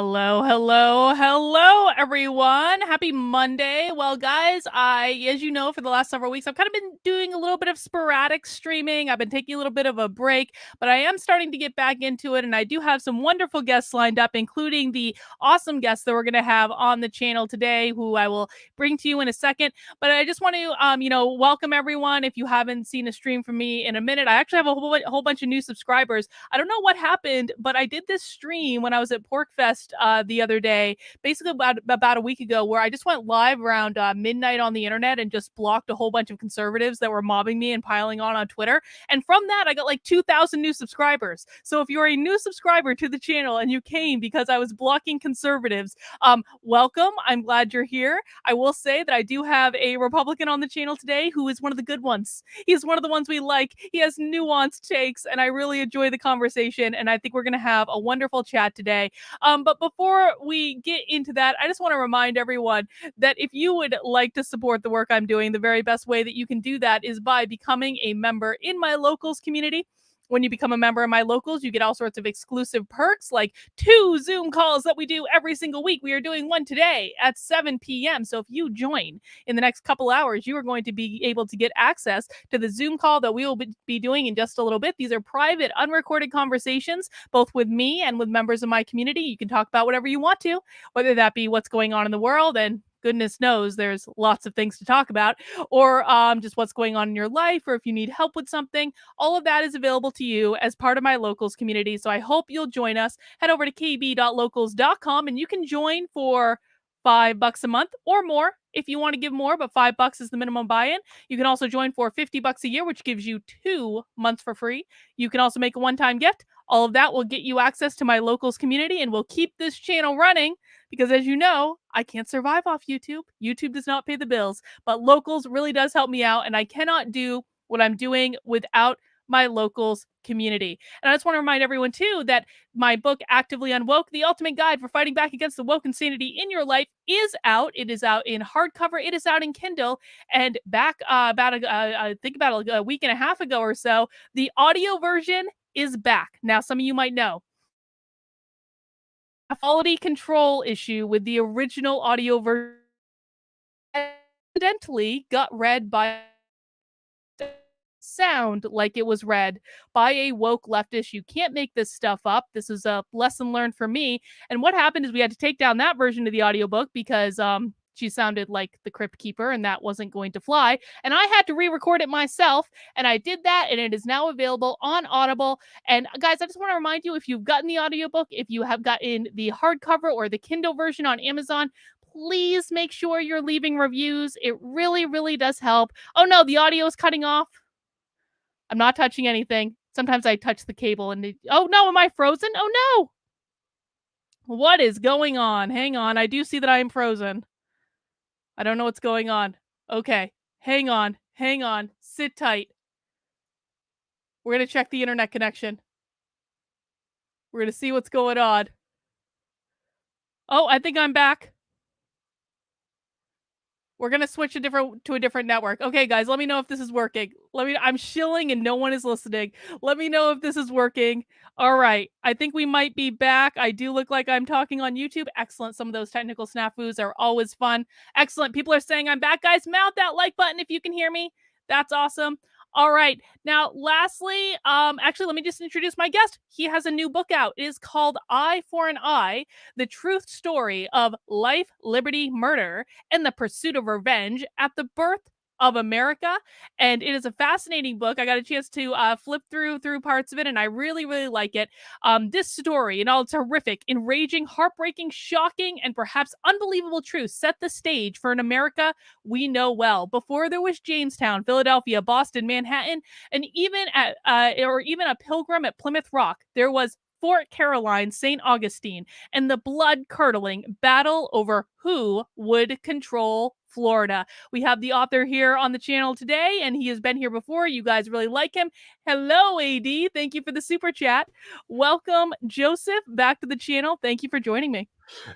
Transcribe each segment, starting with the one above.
Hello, hello, hello, everyone. Happy Monday. Well, guys, as you know, for the last several weeks, I've kind of been doing a little bit of sporadic streaming. I've been taking a little bit of a break, but I am starting to get back into it. And I do have some wonderful guests lined up, including the awesome guests that we're going to have on the channel today, who I will bring to you in a second. But I just want to, welcome everyone. If you haven't seen a stream from me in a minute, I actually have a whole bunch of new subscribers. I don't know what happened, but I did this stream when I was at PorkFest the other day, basically about a week ago, where I just went live around midnight on the internet and just blocked a whole bunch of conservatives that were mobbing me and piling on Twitter. And from that, I got like 2,000 new subscribers. So if you're a new subscriber to the channel and you came because I was blocking conservatives, welcome. I'm glad you're here. I will say that I do have a Republican on the channel today who is one of the good ones. He's one of the ones we like. He has nuanced takes, and I really enjoy the conversation. And I think we're going to have a wonderful chat today. But before we get into that, I just want to remind everyone that if you would like to support the work I'm doing, the very best way that you can do that is by becoming a member in my locals community. When you become a member of my locals, you get all sorts of exclusive perks, like 2 Zoom calls that we do every single week. We are doing one today at 7 p.m. So if you join in the next couple hours, you are going to be able to get access to the Zoom call that we will be doing in just a little bit. These are private, unrecorded conversations, both with me and with members of my community. You can talk about whatever you want to, whether that be what's going on in the world, and goodness knows there's lots of things to talk about, or just what's going on in your life, or if you need help with something. All of that is available to you as part of my locals community. So I hope you'll join us. Head over to kb.locals.com and you can join for $5 a month or more if you want to give more, but $5 is the minimum buy-in. You can also join for $50 a year, which gives you 2 months for free. You can also make a one-time gift. All of that will get you access to my locals community and will keep this channel running because, as you know, I can't survive off YouTube. YouTube does not pay the bills, but locals really does help me out, and I cannot do what I'm doing without my locals community. And I just want to remind everyone too that my book, Actively Unwoke, the ultimate guide for fighting back against the woke insanity in your life, is out. It is out in hardcover. It is out in Kindle. And back I think about a week and a half ago or so, the audio version is back. Now, some of you might know a quality control issue with the original audio version accidentally got read by sound like it was read by a woke leftist. You can't make this stuff up. This is a lesson learned for me. And what happened is we had to take down that version of the audiobook because she sounded like the Crypt Keeper, and that wasn't going to fly. And I had to re-record it myself, and I did that, and it is now available on Audible. And guys, I just want to remind you, if you've gotten the audiobook, if you have gotten the hardcover or the Kindle version on Amazon, please make sure you're leaving reviews. It really, really does help. Oh no, the audio is cutting off. I'm not touching anything. Sometimes I touch the cable and oh no, am I frozen? Oh no. What is going on? Hang on. I do see that I am frozen. I don't know what's going on. Okay. Hang on. Hang on. Sit tight. We're going to check the internet connection. We're going to see what's going on. Oh, I think I'm back. We're going to switch to a different network. Okay, guys, let me know if this is working. I'm shilling and no one is listening. Let me know if this is working. All right. I think we might be back. I do look like I'm talking on YouTube. Excellent. Some of those technical snafus are always fun. Excellent. People are saying I'm back, guys. Mount that like button if you can hear me. That's awesome. All right. Now, lastly, actually, let me just introduce my guest. He has a new book out. It is called Eye for an Eye, The Truth Story of Life, Liberty, Murder, and the Pursuit of Revenge at the Birth of America. And it is a fascinating book. I got a chance to flip through parts of it, and I really, really like it. This story and all its horrific, enraging, heartbreaking, shocking, and perhaps unbelievable truth set the stage for an America we know well. Before there was Jamestown, Philadelphia, Boston, Manhattan, and even a pilgrim at Plymouth Rock, there was Fort Caroline, St. Augustine, and the blood-curdling battle over who would control Florida. We have the author here on the channel today, and he has been here before. You guys really like him. Hello, AD. Thank you for the super chat. Welcome, Joseph, back to the channel. Thank you for joining me.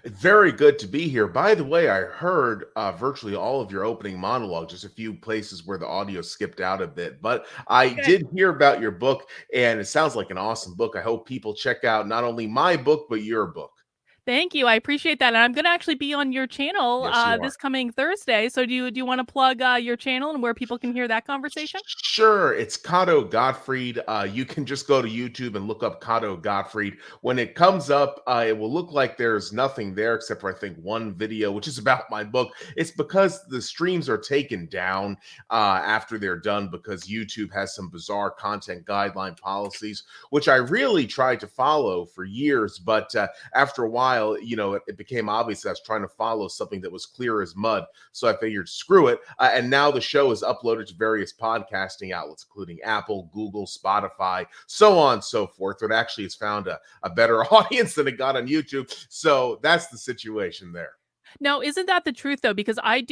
Very good to be here. By the way, I heard virtually all of your opening monologue, just a few places where the audio skipped out a bit. But I did hear about your book, and it sounds like an awesome book. I hope people check out not only my book, but your book. Thank you. I appreciate that. And I'm going to actually be on your channel Yes, you are. this coming Thursday. So do you want to plug your channel and where people can hear that conversation? Sure, it's Cotto Gottfried. You can just go to YouTube and look up Cotto Gottfried. When it comes up, it will look like there's nothing there except for I think one video, which is about my book. It's because the streams are taken down after they're done because YouTube has some bizarre content guideline policies, which I really tried to follow for years. But after a while, it became obvious that I was trying to follow something that was clear as mud. So I figured, screw it. And now the show is uploaded to various podcasting outlets, including Apple, Google, Spotify, so on and so forth. It actually has found a better audience than it got on YouTube. So that's the situation there. Now, isn't that the truth though? Because I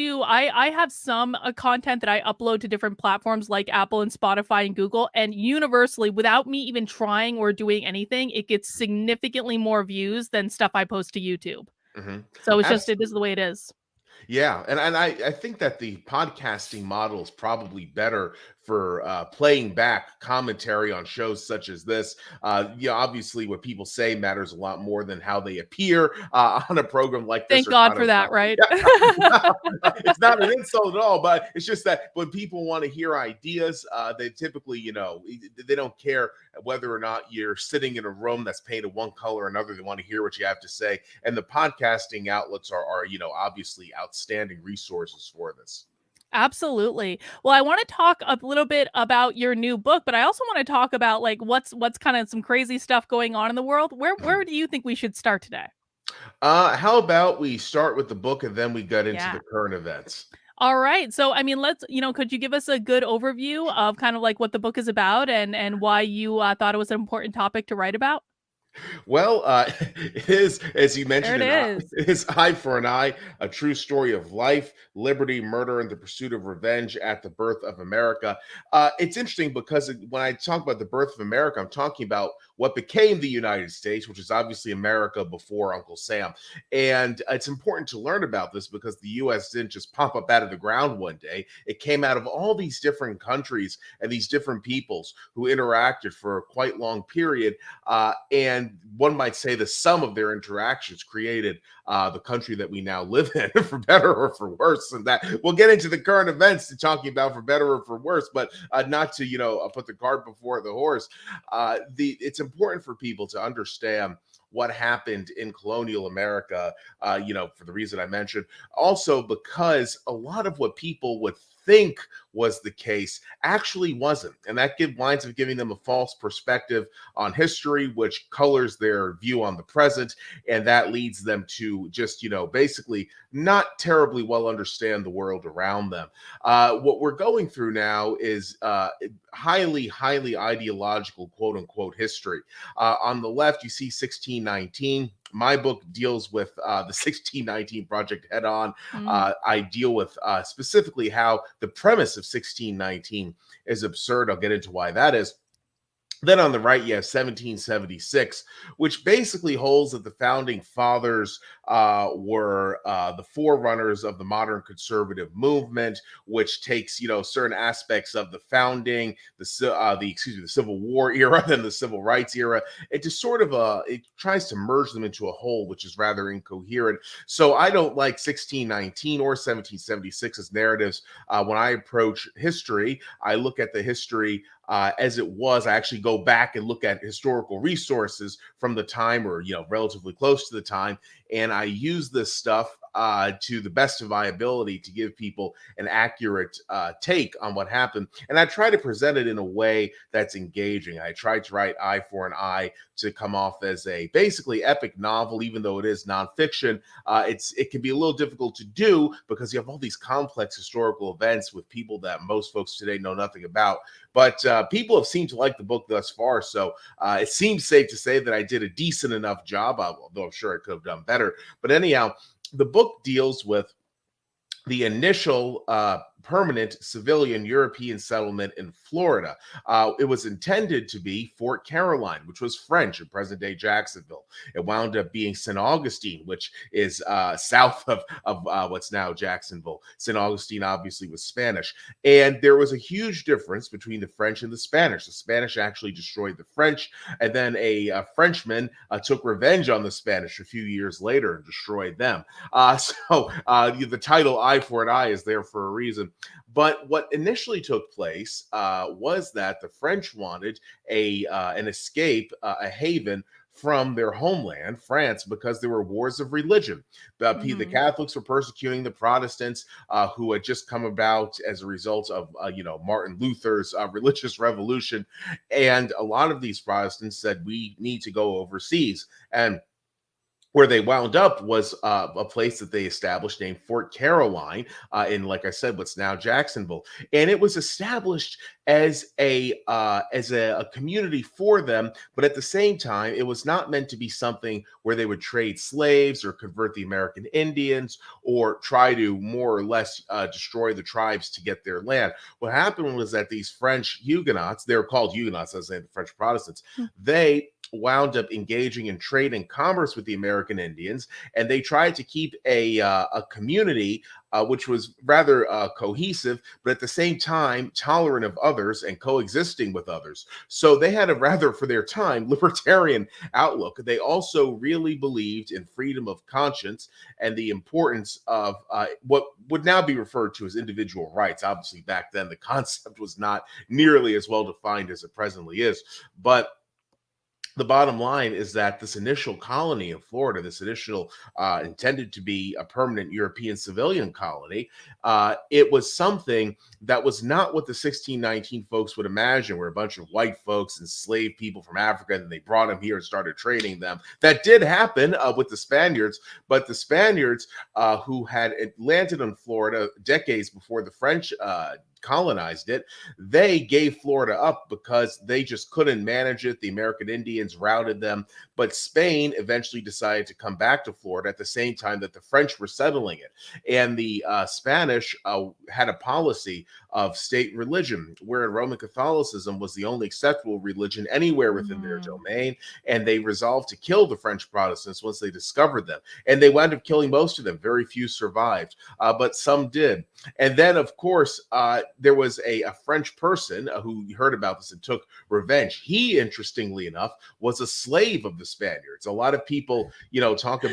have some content that I upload to different platforms like Apple and Spotify and Google, and universally, without me even trying or doing anything, it gets significantly more views than stuff I post to YouTube. Mm-hmm. So it is the Absolutely. way it is. Yeah, and I think that the podcasting model is probably better for playing back commentary on shows such as this. Obviously, what people say matters a lot more than how they appear on a program like this Thank or God kind for of. that, right? It's not an insult at all, but it's just that when people want to hear ideas, they typically, they don't care whether or not you're sitting in a room that's painted one color or another. They want to hear what you have to say, and the podcasting outlets are obviously outstanding resources for this. Absolutely. Well, I want to talk a little bit about your new book, but I also want to talk about like what's kind of some crazy stuff going on in the world. Where do you think we should start today? How about we start with the book and then we get into Yeah. the current events? All right. So, I mean, could you give us a good overview of kind of like what the book is about and why you thought it was an important topic to write about? Well, it is, as you There mentioned, it is. it is Eye for an Eye, a true story of life, liberty, murder, and the pursuit of revenge at the birth of America. It's interesting because when I talk about the birth of America, I'm talking about what became the United States, which is obviously America before Uncle Sam. And it's important to learn about this because the U.S. didn't just pop up out of the ground one day. It came out of all these different countries and these different peoples who interacted for a quite long period. And one might say the sum of their interactions created the country that we now live in, for better or for worse. And that we'll get into the current events talking about for better or for worse, but not to put the cart before the horse. It's important for people to understand what happened in colonial America, for the reason I mentioned. Also, because a lot of what people would think was the case actually wasn't. And that winds up giving them a false perspective on history, which colors their view on the present. And that leads them to just, basically not terribly well understand the world around them. What we're going through now is highly, highly ideological, quote unquote, history. On the left, you see 1619. My book deals with the 1619 project head on. Mm. I deal with specifically how the premise of 1619 is absurd. I'll get into why that is. Then on the right, you have 1776, which basically holds that the founding fathers were the forerunners of the modern conservative movement, which takes certain aspects of the founding, the Civil War era, then the Civil Rights era. It just sort of it tries to merge them into a whole, which is rather incoherent. So I don't like 1619 or 1776 as narratives. When I approach history, I look at the history as it was. I actually go back and look at historical resources from the time, or relatively close to the time, and I use this stuff to the best of my ability to give people an accurate take on what happened. And I try to present it in a way that's engaging. I try to write Eye for an Eye to come off as a basically epic novel, even though it is nonfiction. It can be a little difficult to do because you have all these complex historical events with people that most folks today know nothing about. But people have seemed to like the book thus far, so it seems safe to say that I did a decent enough job, although I'm sure I could have done better. But anyhow, the book deals with the initial permanent civilian European settlement in Florida. It was intended to be Fort Caroline, which was French in present-day Jacksonville. It wound up being St. Augustine, which is south of what's now Jacksonville. St. Augustine obviously was Spanish. And there was a huge difference between the French and the Spanish. The Spanish actually destroyed the French, and then a Frenchman took revenge on the Spanish a few years later and destroyed them. The title "Eye for an Eye" is there for a reason. But what initially took place was that the French wanted an escape, a haven from their homeland, France, because there were wars of religion. The Catholics were persecuting the Protestants, who had just come about as a result of, Martin Luther's religious revolution. And a lot of these Protestants said, we need to go overseas. And where they wound up was a place that they established named Fort Caroline in, like I said, what's now Jacksonville, and it was established as a community for them. But at the same time, it was not meant to be something where they would trade slaves or convert the American Indians or try to more or less destroy the tribes to get their land. What happened was that these French Huguenots, they're called Huguenots, as in the French Protestants, they wound up engaging in trade and commerce with the American Indians, and they tried to keep a community which was rather cohesive, but at the same time tolerant of others and coexisting with others. So they had a rather, for their time, libertarian outlook. They also really believed in freedom of conscience and the importance of what would now be referred to as individual rights. Obviously, back then, the concept was not nearly as well defined as it presently is, but the bottom line is that this initial colony of Florida, this initial intended to be a permanent European civilian colony, it was something that was not what the 1619 folks would imagine, where a bunch of white folks enslaved people from Africa and they brought them here and started training them. That did happen with the Spaniards, but the Spaniards who had landed in Florida decades before the French colonized it, they gave Florida up because they just couldn't manage it. The American Indians routed them, but Spain eventually decided to come back to Florida at the same time that the French were settling it. And the Spanish had a policy of state religion, where Roman Catholicism was the only acceptable religion anywhere within their domain, and they resolved to kill the French Protestants once they discovered them. And they wound up killing most of them. Very few survived, but some did. And then, of course, there was a French person who heard about this and took revenge. He, interestingly enough, was a slave of the Spaniards. A lot of people, talk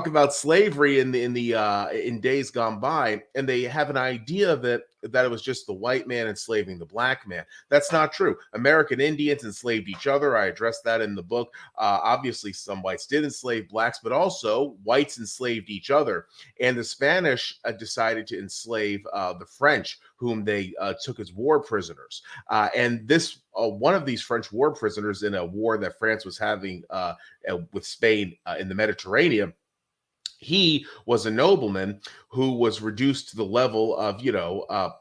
about slavery in days gone by, and they have an idea that it was just the white man enslaving the black man. That's not true. American Indians enslaved each other. I addressed that in the book. Obviously, some whites did enslave blacks, but also whites enslaved each other. And the Spanish decided to enslave the French, whom they took as war prisoners. And this one of these French war prisoners in a war that France was having with Spain in the Mediterranean, he was a nobleman who was reduced to the level of,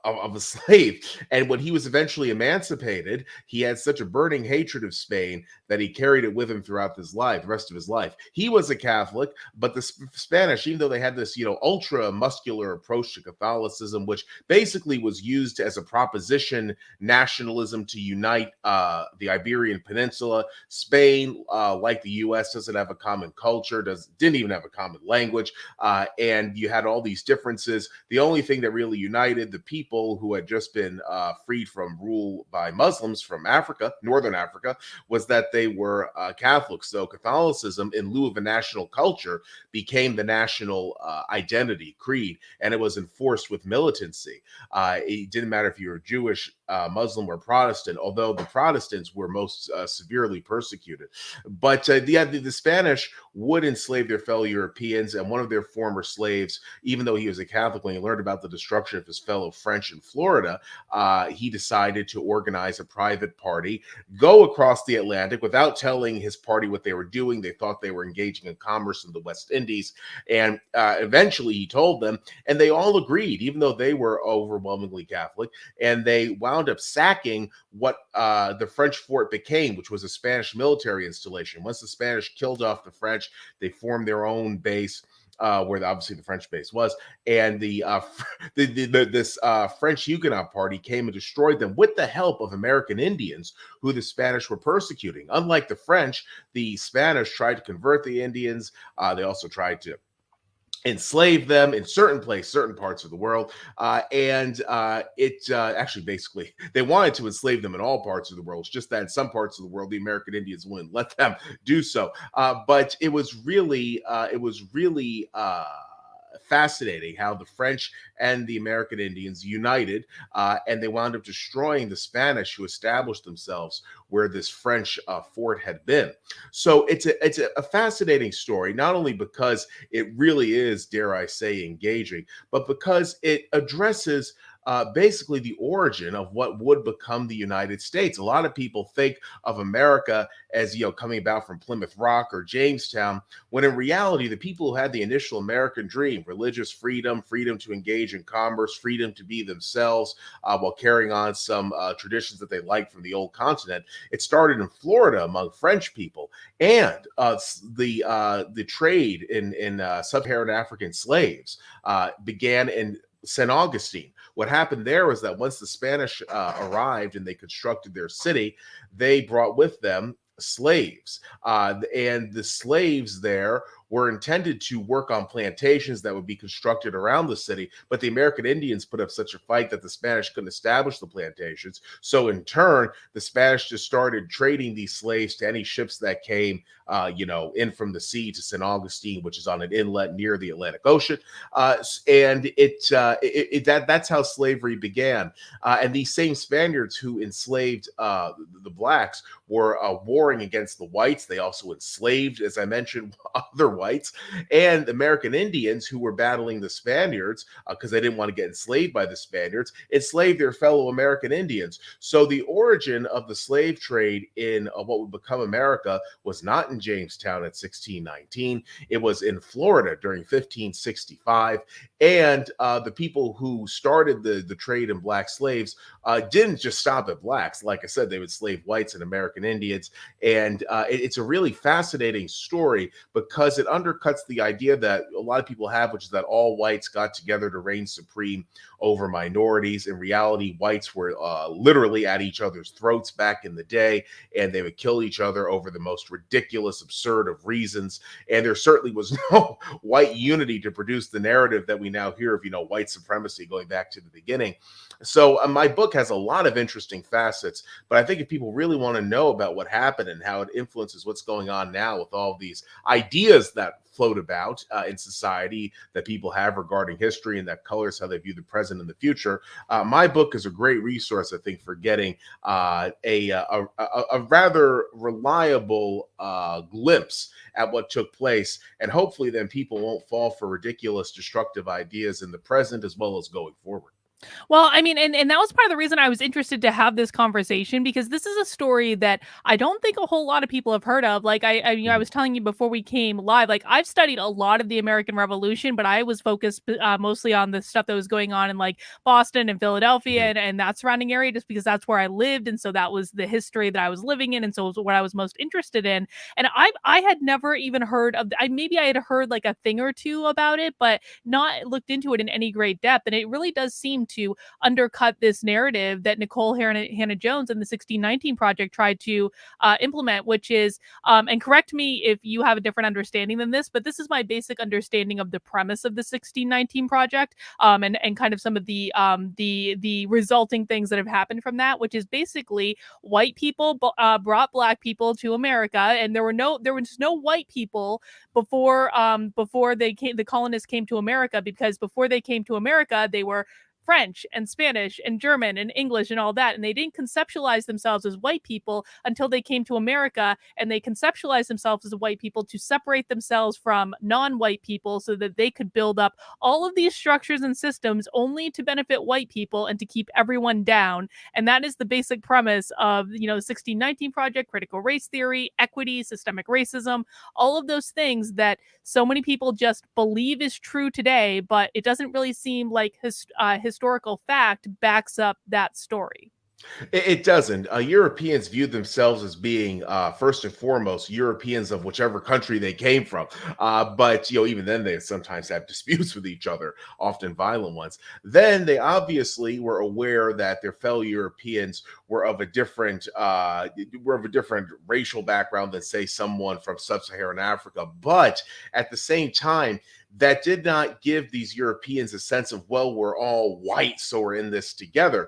of a slave. And when he was eventually emancipated, he had such a burning hatred of Spain that he carried it with him throughout his life, the rest of his life. He was a Catholic, but the Spanish, even though they had this, ultra muscular approach to Catholicism, which basically was used as a proposition nationalism to unite the Iberian Peninsula, Spain, like the U.S., doesn't have a common culture, didn't even have a common language, and you had all these differences. The only thing that really united the people who had just been freed from rule by Muslims from Africa, Northern Africa, was that they were Catholics. So Catholicism, in lieu of a national culture, became the national identity, creed, and it was enforced with militancy. It didn't matter if you were Jewish, Muslim, or Protestant, although the Protestants were most severely persecuted. But the Spanish would enslave their fellow Europeans, and one of their former slaves, even though he was a Catholic, when he learned about the destruction of his fellow French in Florida, he decided to organize a private party, go across the Atlantic without telling his party what they were doing. They thought they were engaging in commerce in the West Indies, and eventually he told them, and they all agreed, even though they were overwhelmingly Catholic, and they wound up sacking what the French fort became, which was a Spanish military installation. Once the Spanish killed off the French, they formed their own base. where obviously the French base was, and this French Huguenot party came and destroyed them with the help of American Indians who the Spanish were persecuting. Unlike the French, the Spanish tried to convert the Indians. They also tried to enslave them in certain parts of the world, and it actually basically they wanted to enslave them in all parts of the world. It's just that in some parts of the world, the American Indians wouldn't let them do so. But it was really fascinating how the French and the American Indians united, and they wound up destroying the Spanish who established themselves where this French fort had been. So it's a fascinating story, not only because it really is, dare I say, engaging, but because it addresses basically the origin of what would become the United States. A lot of people think of America as, coming about from Plymouth Rock or Jamestown, when in reality, the people who had the initial American dream, religious freedom, freedom to engage in commerce, freedom to be themselves while carrying on some traditions that they liked from the old continent, it started in Florida among French people. And the trade in sub-Saharan African slaves began in St. Augustine. What happened there was that once the Spanish arrived and they constructed their city, they brought with them slaves. And the slaves there were intended to work on plantations that would be constructed around the city, but the American Indians put up such a fight that the Spanish couldn't establish the plantations. So in turn, the Spanish just started trading these slaves to any ships that came, in from the sea to St. Augustine, which is on an inlet near the Atlantic Ocean. And that's how slavery began. And these same Spaniards who enslaved the blacks were warring against the whites. They also enslaved, as I mentioned, other whites, and American Indians who were battling the Spaniards because they didn't want to get enslaved by the Spaniards, enslaved their fellow American Indians. So the origin of the slave trade in what would become America was not in Jamestown at 1619. It was in Florida during 1565. And the people who started the trade in black slaves didn't just stop at blacks. Like I said, they would slave whites and American Indians. And it's a really fascinating story because it undercuts the idea that a lot of people have, which is that all whites got together to reign supreme over minorities. In reality, whites were literally at each other's throats back in the day, and they would kill each other over the most ridiculous, absurd of reasons. And there certainly was no white unity to produce the narrative that we now hear of, white supremacy going back to the beginning. So my book has a lot of interesting facets, but I think if people really want to know about what happened and how it influences what's going on now with all these ideas that float about in society that people have regarding history and that colors how they view the present and the future, my book is a great resource, I think, for getting a rather reliable glimpse at what took place. And hopefully then people won't fall for ridiculous, destructive ideas in the present as well as going forward. Well, I mean, and that was part of the reason I was interested to have this conversation, because this is a story that I don't think a whole lot of people have heard of. Like I was telling you before we came live, like I've studied a lot of the American Revolution, but I was focused mostly on the stuff that was going on in like Boston and Philadelphia Mhm. and that surrounding area, just because that's where I lived, and so that was the history that I was living in, and so it was what I was most interested in. And I had never even heard of. Maybe I had heard like a thing or two about it, but not looked into it in any great depth. And it really does seem to undercut this narrative that Nicole Hannah Jones and the 1619 Project tried to implement, which is, and correct me if you have a different understanding than this, but this is my basic understanding of the premise of the 1619 Project, and kind of some of the resulting things that have happened from that, which is basically white people brought black people to America, and there was no white people before the colonists came to America, because before they came to America, they were French and Spanish and German and English and all that. And they didn't conceptualize themselves as white people until they came to America, and they conceptualized themselves as white people to separate themselves from non-white people so that they could build up all of these structures and systems only to benefit white people and to keep everyone down. And that is the basic premise of, the 1619 Project, critical race theory, equity, systemic racism, all of those things that so many people just believe is true today, but it doesn't really seem like historical fact backs up that story. It doesn't. Europeans view themselves as being first and foremost Europeans of whichever country they came from. But even then, they sometimes have disputes with each other, often violent ones. Then they obviously were aware that their fellow Europeans were of a different racial background than, say, someone from sub-Saharan Africa. But at the same time, that did not give these Europeans a sense of, well, we're all white, so we're in this together.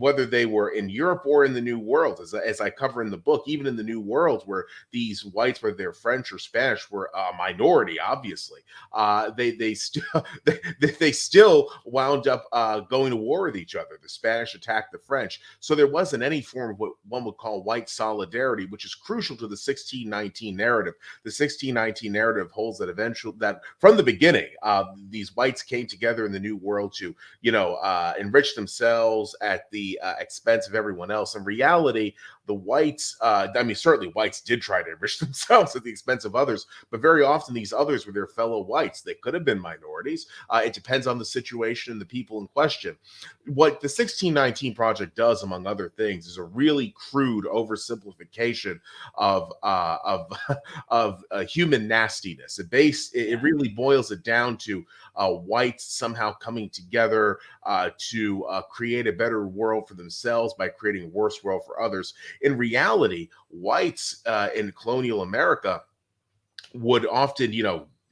Whether they were in Europe or in the New World, as I cover in the book, even in the New World, where these whites, whether they're French or Spanish, were a minority. Obviously, they still they still wound up going to war with each other. The Spanish attacked the French, so there wasn't any form of what one would call white solidarity, which is crucial to the 1619 narrative. The 1619 narrative holds that from the beginning, these whites came together in the New World to enrich themselves at the expense of everyone else. In reality, the whites, certainly whites did try to enrich themselves at the expense of others, but very often these others were their fellow whites. They could have been minorities. It depends on the situation and the people in question. What the 1619 Project does, among other things, is a really crude oversimplification of human nastiness. It really boils it down to whites somehow coming together to create a better world for themselves by creating a worse world for others. In reality, whites in colonial America would often,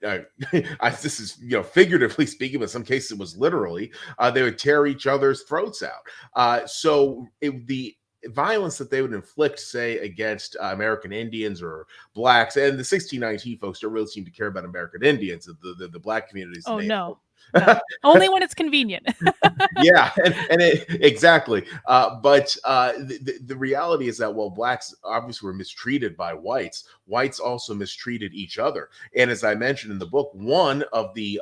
this is figuratively speaking, but in some cases it was literally, they would tear each other's throats out. The violence that they would inflict, say, against American Indians or blacks, and the 1619 folks don't really seem to care about American Indians. The black communities. Oh no. No, only when it's convenient. Yeah, exactly. But the reality is that while blacks obviously were mistreated by whites also mistreated each other. And as I mentioned in the book, one of the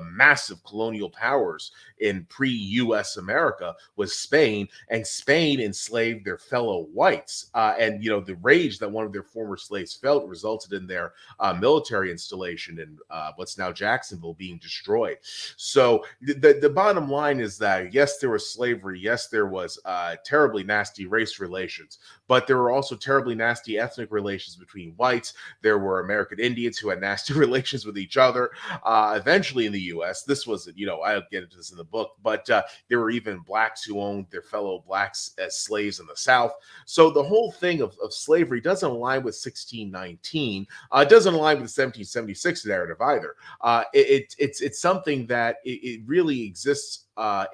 massive colonial powers in pre-U.S. America was Spain, and Spain enslaved their fellow whites. And the rage that one of their former slaves felt resulted in their military installation in what's now Jacksonville being destroyed. So the bottom line is that, yes, there was slavery. Yes, there was terribly nasty race relations, but there were also terribly nasty ethnic relations between whites. There were American Indians who had nasty relations with each other. Eventually in the U.S., this was, I'll get into this in the book, but there were even blacks who owned their fellow blacks as slaves in the South. So the whole thing of slavery doesn't align with 1619. It doesn't align with the 1776 narrative either. It's something that it really exists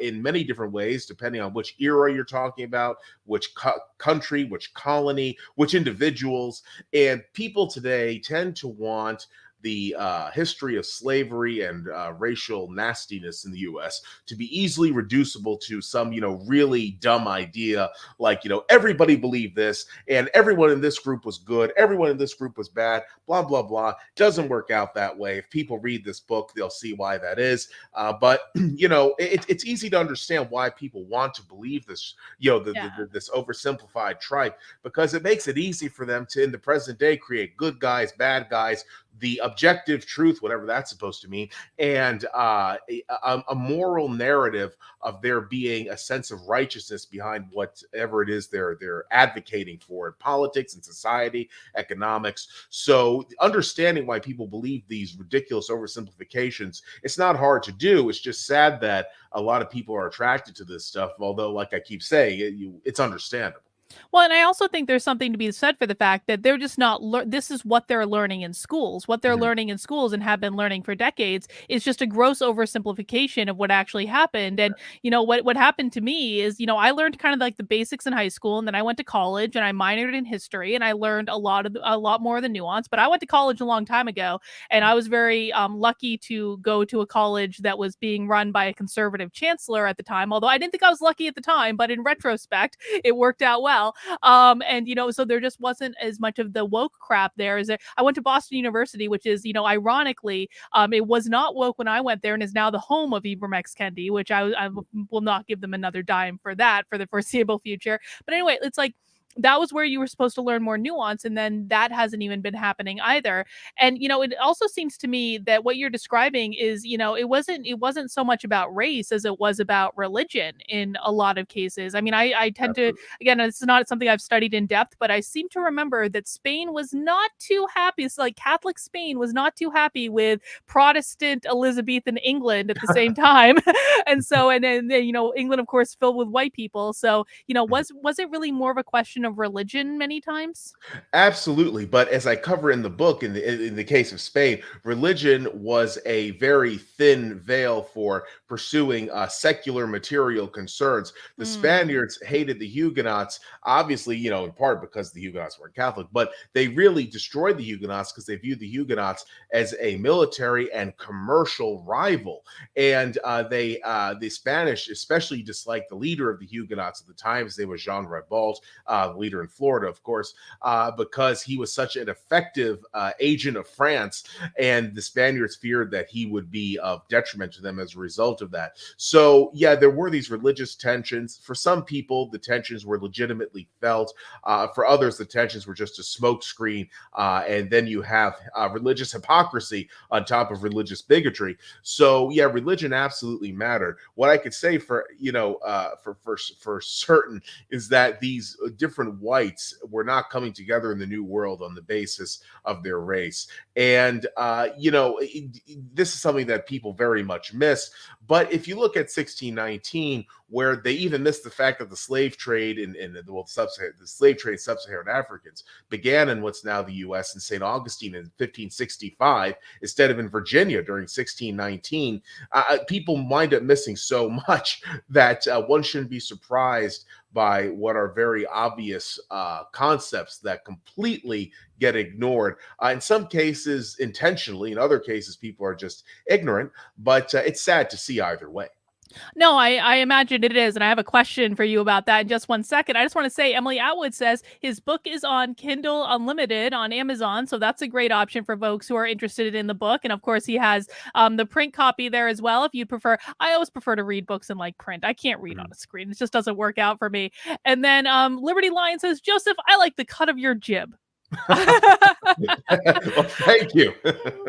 in many different ways, depending on which era you're talking about, which country, which colony, which individuals. And people today tend to want the history of slavery and racial nastiness in the U.S. to be easily reducible to some, really dumb idea, like, everybody believed this, and everyone in this group was good, everyone in this group was bad, blah, blah, blah. Doesn't work out that way. If people read this book, they'll see why that is. But, it's easy to understand why people want to believe this, this oversimplified tripe, because it makes it easy for them to, in the present day, create good guys, bad guys, the objective truth, whatever that's supposed to mean, and a moral narrative of there being a sense of righteousness behind whatever it is they're advocating for in politics and society, economics. So understanding why people believe these ridiculous oversimplifications, it's not hard to do. It's just sad that a lot of people are attracted to this stuff, although, like I keep saying, it's understandable. Well, and I also think there's something to be said for the fact that they're just not this is what they're learning in schools. What they're learning in schools and have been learning for decades is just a gross oversimplification of what actually happened. And what happened to me is, I learned kind of like the basics in high school, and then I went to college and I minored in history, and I learned a lot more of the nuance. But I went to college a long time ago, and I was very lucky to go to a college that was being run by a conservative chancellor at the time. Although I didn't think I was lucky at the time, but in retrospect, it worked out well. And so there just wasn't as much of the woke crap there. I went to Boston University, which is, ironically, it was not woke when I went there, and is now the home of Ibram X. Kendi, which I will not give them another dime for that for the foreseeable future. But anyway, it's like, that was where you were supposed to learn more nuance, and then that hasn't even been happening either. And it also seems to me that what you're describing is, it wasn't so much about race as it was about religion in a lot of cases. I mean, I tend to, Absolutely. again, it's not something I've studied in depth, but I seem to remember that Spain was not too happy. It's like Catholic Spain was not too happy with Protestant Elizabethan England at the same time. And then England, of course, filled with white people. So was it really more of a question of religion many times? Absolutely, but as I cover in the book, in the case of Spain, religion was a very thin veil for pursuing secular material concerns. The Mm. Spaniards hated the Huguenots, obviously, in part because the Huguenots weren't Catholic, but they really destroyed the Huguenots because they viewed the Huguenots as a military and commercial rival. And the Spanish especially disliked the leader of the Huguenots at the time. His name was Jean Ribault, leader in Florida, of course, because he was such an effective agent of France, and the Spaniards feared that he would be of detriment to them as a result of that. So, yeah, there were these religious tensions. For some people, the tensions were legitimately felt. For others, the tensions were just a smokescreen. And then you have religious hypocrisy on top of religious bigotry. So, yeah, religion absolutely mattered. What I could say for certain is that these different whites were not coming together in the New World on the basis of their race. And, this is something that people very much miss. But if you look at 1619, where they even missed the fact that the slave trade the slave trade sub-Saharan Africans began in what's now the U.S. in St. Augustine in 1565 instead of in Virginia during 1619, people wind up missing so much that one shouldn't be surprised by what are very obvious concepts that completely get ignored. In some cases, intentionally. In other cases, people are just ignorant. But it's sad to see either way. No, I imagine it is. And I have a question for you about that in just one second. I just want to say Emily Atwood says his book is on Kindle Unlimited on Amazon. So that's a great option for folks who are interested in the book. And of course, he has the print copy there as well. If you prefer, I always prefer to read books in like print. I can't read on a screen. It just doesn't work out for me. And then Liberty Lion says, Joseph, I like the cut of your jib. Well, thank you.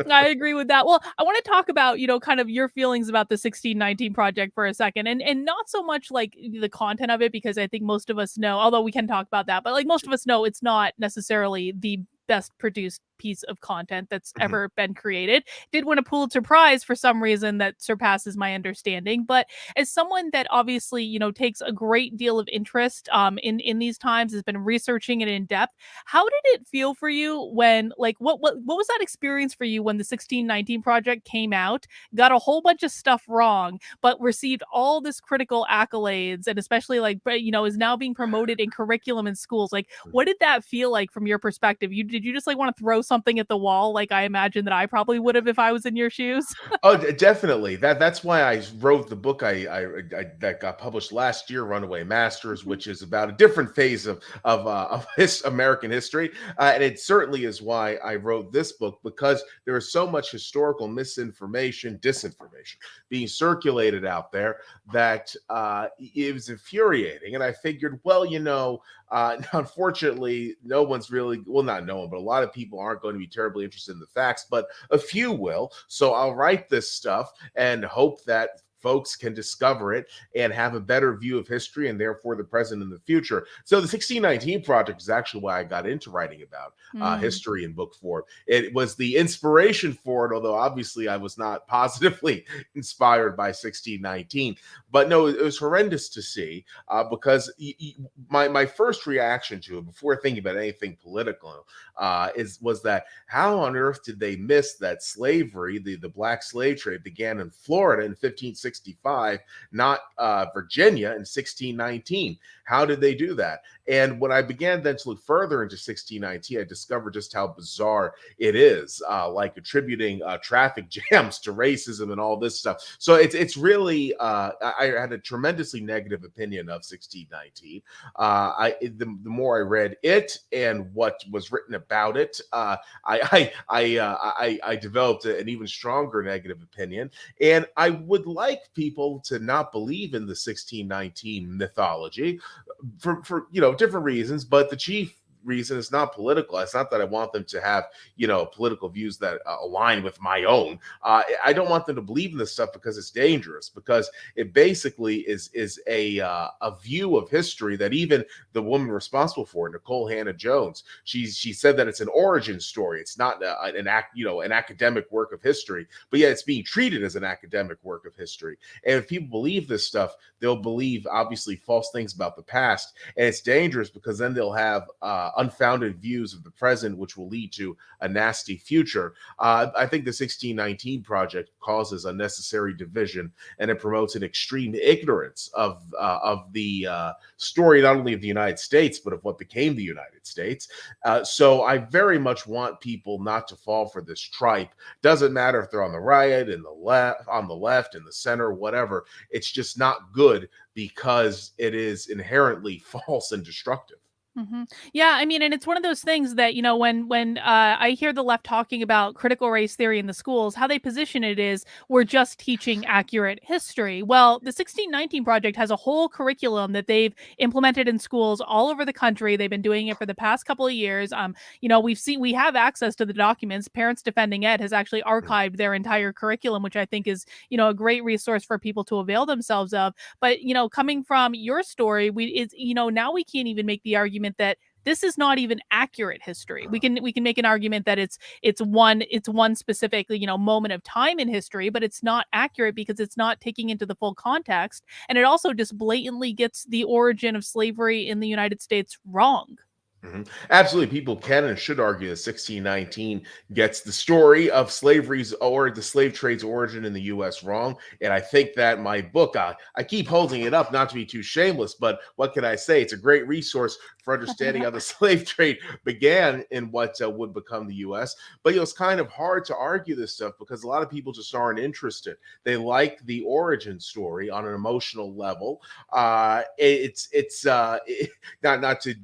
I agree with that. Well, I want to talk about, kind of your feelings about the 1619 project for a second, and not so much like the content of it, because I think most of us know, although we can talk about that, but like most of us know it's not necessarily the best produced piece of content that's ever been created. Did win a Pulitzer Prize for some reason that surpasses my understanding. But as someone that obviously, takes a great deal of interest in these times, has been researching it in depth, how did it feel for you when, like, what was that experience for you when the 1619 project came out, got a whole bunch of stuff wrong, but received all this critical accolades, and especially like, is now being promoted in curriculum in schools? Like, what did that feel like from your perspective? Did you just like want to throw something at the wall, like I imagine that I probably would have if I was in your shoes? Oh, definitely. That's why I wrote the book I that got published last year, Runaway Masters, which is about a different phase of American history, and it certainly is why I wrote this book, because there is so much historical misinformation, disinformation being circulated out there that it was infuriating. And I figured, well, unfortunately, no one's really, well, not no one, but a lot of people aren't going to be terribly interested in the facts, but a few will. So I'll write this stuff and hope that folks can discover it and have a better view of history and therefore the present and the future. So the 1619 project is actually why I got into writing about Mm. history in book form. It was the inspiration for it, although obviously I was not positively inspired by 1619. But no, it was horrendous to see because my first reaction to it before thinking about anything political was that how on earth did they miss that slavery, the black slave trade, began in Florida in 1565, not Virginia in 1619? How did they do that? And when I began then to look further into 1619, I discovered just how bizarre it is, like attributing traffic jams to racism and all this stuff. So it's really I had a tremendously negative opinion of 1619. The more I read it and what was written about it, I developed an even stronger negative opinion. And I would like like people to not believe in the 1619 mythology for different reasons, but the chief reason is not political. It's not that I want them to have political views that align with my own. I don't want them to believe in this stuff because it's dangerous, because it basically is a view of history that even the woman responsible for it, Nicole Hannah-Jones, she said that it's an origin story. It's not an academic work of history, but yet it's being treated as an academic work of history. And if people believe this stuff, they'll believe obviously false things about the past, and it's dangerous because then they'll have unfounded views of the present, which will lead to a nasty future. I think the 1619 Project causes unnecessary division, and it promotes an extreme ignorance of the story, not only of the United States, but of what became the United States. So I very much want people not to fall for this tripe. Doesn't matter if they're on the right, in the left, on the left, in the center, whatever. It's just not good because it is inherently false and destructive. Mm-hmm. Yeah, I mean, and it's one of those things that, when I hear the left talking about critical race theory in the schools, how they position it is we're just teaching accurate history. Well, the 1619 Project has a whole curriculum that they've implemented in schools all over the country. They've been doing it for the past couple of years. We have access to the documents. Parents Defending Ed has actually archived their entire curriculum, which I think is, a great resource for people to avail themselves of. But, coming from your story, now we can't even make the argument that this is not even accurate history. We can make an argument that it's one specific moment of time in history, but it's not accurate because it's not taking into the full context, and it also just blatantly gets the origin of slavery in the United States wrong. Absolutely. People can and should argue that 1619 gets the story of slavery's or the slave trade's origin in the U.S. wrong. And I think that my book, I keep holding it up, not to be too shameless, but what can I say? It's a great resource for understanding how the slave trade began in what would become the U.S. But it's kind of hard to argue this stuff because a lot of people just aren't interested. They like the origin story on an emotional level. Not to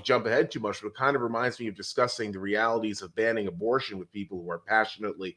jump ahead too much, but it kind of reminds me of discussing the realities of banning abortion with people who are passionately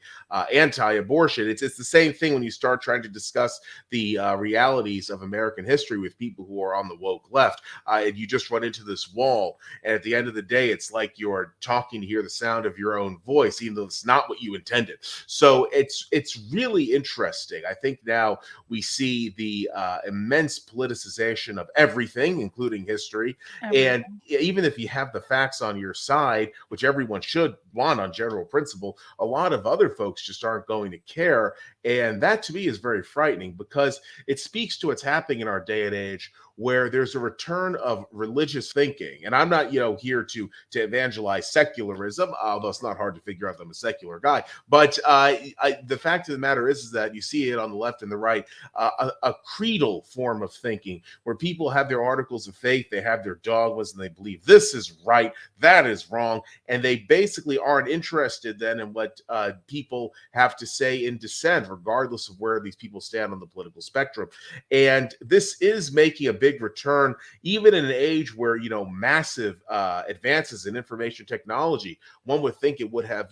anti-abortion. It's the same thing when you start trying to discuss the realities of American history with people who are on the woke left, and you just run into this wall. And at the end of the day, it's like you're talking to hear the sound of your own voice, even though it's not what you intended. So it's really interesting. I think now we see the immense politicization of everything, including history. And even if you have the facts on your side, which everyone should want on general principle, a lot of other folks just aren't going to care. And that to me is very frightening because it speaks to what's happening in our day and age, where there's a return of religious thinking. And I'm not, here to evangelize secularism, although it's not hard to figure out that I'm a secular guy. But the fact of the matter is that you see it on the left and the right, a creedal form of thinking where people have their articles of faith, they have their dogmas, and they believe this is right, that is wrong. And they basically aren't interested then in what people have to say in dissent, regardless of where these people stand on the political spectrum. And this is making a big return, even in an age where, massive advances in information technology, one would think it would have,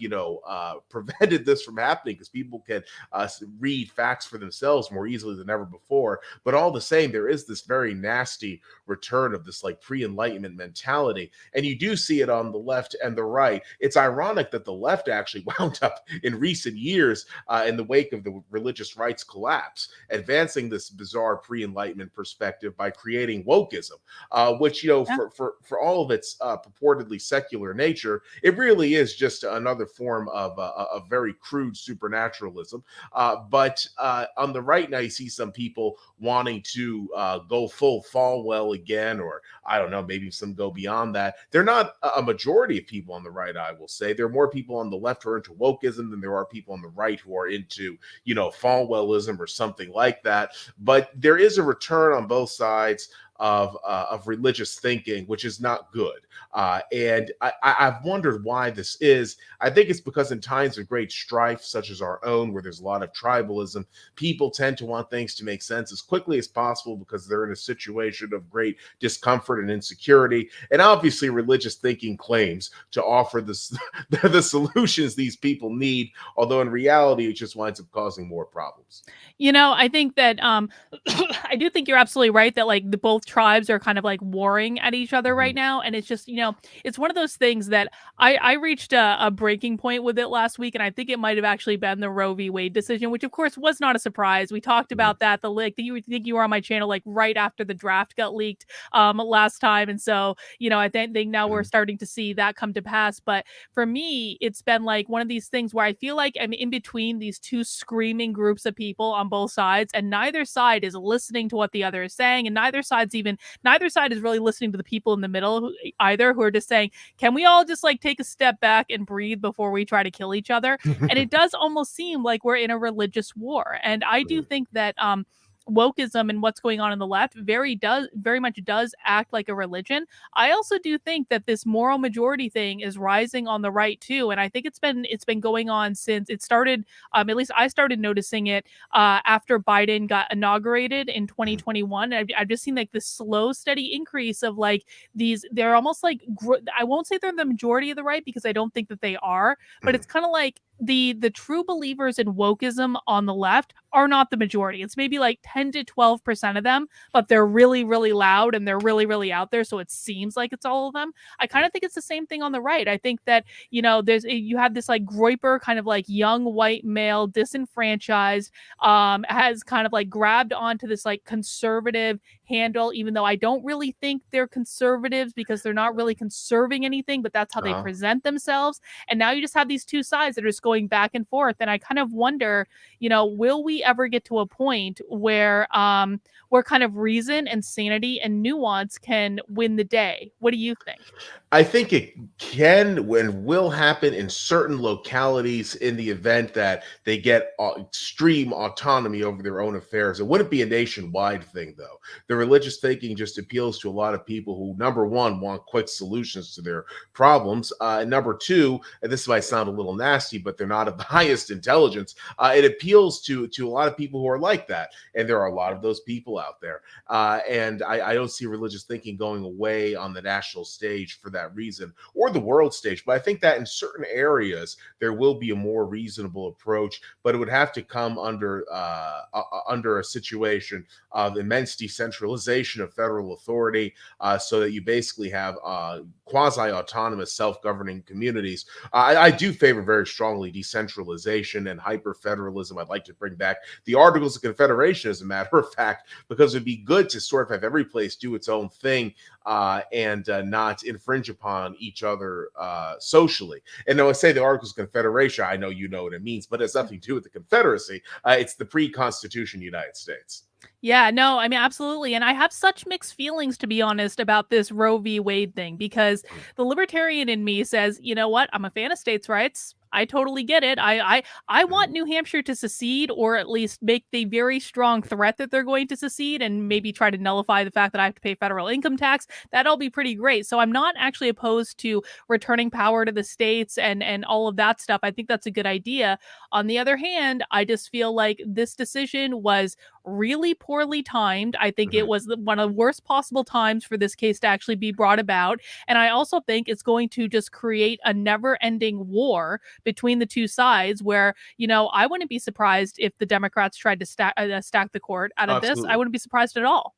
prevented this from happening because people can read facts for themselves more easily than ever before. But all the same, there is this very nasty return of this like pre-enlightenment mentality. And you do see it on the left and the right. It's ironic that the left actually wound up in recent years in the wake of the religious rights collapse, advancing this bizarre pre-enlightenment perspective by creating wokeism, which, for all of its purportedly secular nature, it really is just another form of a very crude supernaturalism. But on the right now, you see some people wanting to go full Falwell again, or I don't know, maybe some go beyond that. They're not a majority of people on the right, I will say. There are more people on the left who are into wokeism than there are people on the right who are into, Falwellism or something like that. But there is a return on both sides of religious thinking, which is not good. And I've wondered why this is. I think it's because in times of great strife, such as our own, where there's a lot of tribalism, people tend to want things to make sense as quickly as possible because they're in a situation of great discomfort and insecurity. And obviously, religious thinking claims to offer the solutions these people need, although in reality, it just winds up causing more problems. I think that I do think you're absolutely right that like the both tribes are kind of like warring at each other right Mhm. now, and it's just it's one of those things that I reached a breaking point with it last week, and I think it might have actually been the Roe v. Wade decision, which of course was not a surprise. We talked Mhm. about that the leak. You think you were on my channel like right after the draft got leaked last time, and so I think now we're Mhm. starting to see that come to pass. But for me, it's been like one of these things where I feel like I'm in between these two screaming groups of people on both sides, and neither side is listening to what the other is saying, and neither side is really listening to the people in the middle either, who are just saying, can we all just like take a step back and breathe before we try to kill each other? And it does almost seem like we're in a religious war. And I do think that wokeism and what's going on in the left very much does act like a religion. I also do think that this moral majority thing is rising on the right too, and I think it's been going on since it started. At least I started noticing it after Biden got inaugurated in Mhm. 2021. I've just seen like this slow, steady increase of like these. They're almost like I won't say they're the majority of the right because I don't think that they are, but Mhm. it's kind of like the true believers in wokeism on the left are not the majority. It's maybe like 10 to 12% of them, but they're really, really loud and they're really, really out there. So it seems like it's all of them. I kind of think it's the same thing on the right. I think that, you have this like Groiper kind of like young white male disenfranchised, has kind of like grabbed onto this like conservative handle, even though I don't really think they're conservatives because they're not really conserving anything, but that's how they Uh-huh. present themselves. And now you just have these two sides that are just going back and forth. And I kind of wonder, will we ever get to a point where kind of reason and sanity and nuance can win the day? What do you think? I think it can and will happen in certain localities in the event that they get extreme autonomy over their own affairs. It wouldn't be a nationwide thing, though. The religious thinking just appeals to a lot of people who, number one, want quick solutions to their problems. And number two, and this might sound a little nasty, but they're not of the highest intelligence. It appeals to a lot of people who are like that. And there are a lot of those people out there. And I don't see religious thinking going away on the national stage for that reason, or the world stage. But I think that in certain areas there will be a more reasonable approach, but it would have to come under a situation of immense decentralization of federal authority, so that you basically have quasi-autonomous, self-governing communities. I do favor very strongly decentralization and hyper-federalism. I'd like to bring back the Articles of Confederation, as a matter of fact, because it'd be good to sort of have every place do its own thing, and not infringe upon each other socially. And though I say the Articles of Confederation, I know you know what it means, but it has nothing to do with the Confederacy. It's the pre-Constitution United States. Yeah, no, I mean, absolutely. And I have such mixed feelings, to be honest, about this Roe v. Wade thing because the libertarian in me says, you know what? I'm a fan of states' rights. I totally get it. I want New Hampshire to secede, or at least make the very strong threat that they're going to secede, and maybe try to nullify the fact that I have to pay federal income tax. That'll be pretty great. So I'm not actually opposed to returning power to the states and all of that stuff. I think that's a good idea. On the other hand, I just feel like this decision was really poorly timed. I think it Mhm. was one of the worst possible times for this case to actually be brought about. And I also think it's going to just create a never ending war between the two sides where, I wouldn't be surprised if the Democrats tried to stack the court out of this. I Absolutely. wouldn't be surprised at all.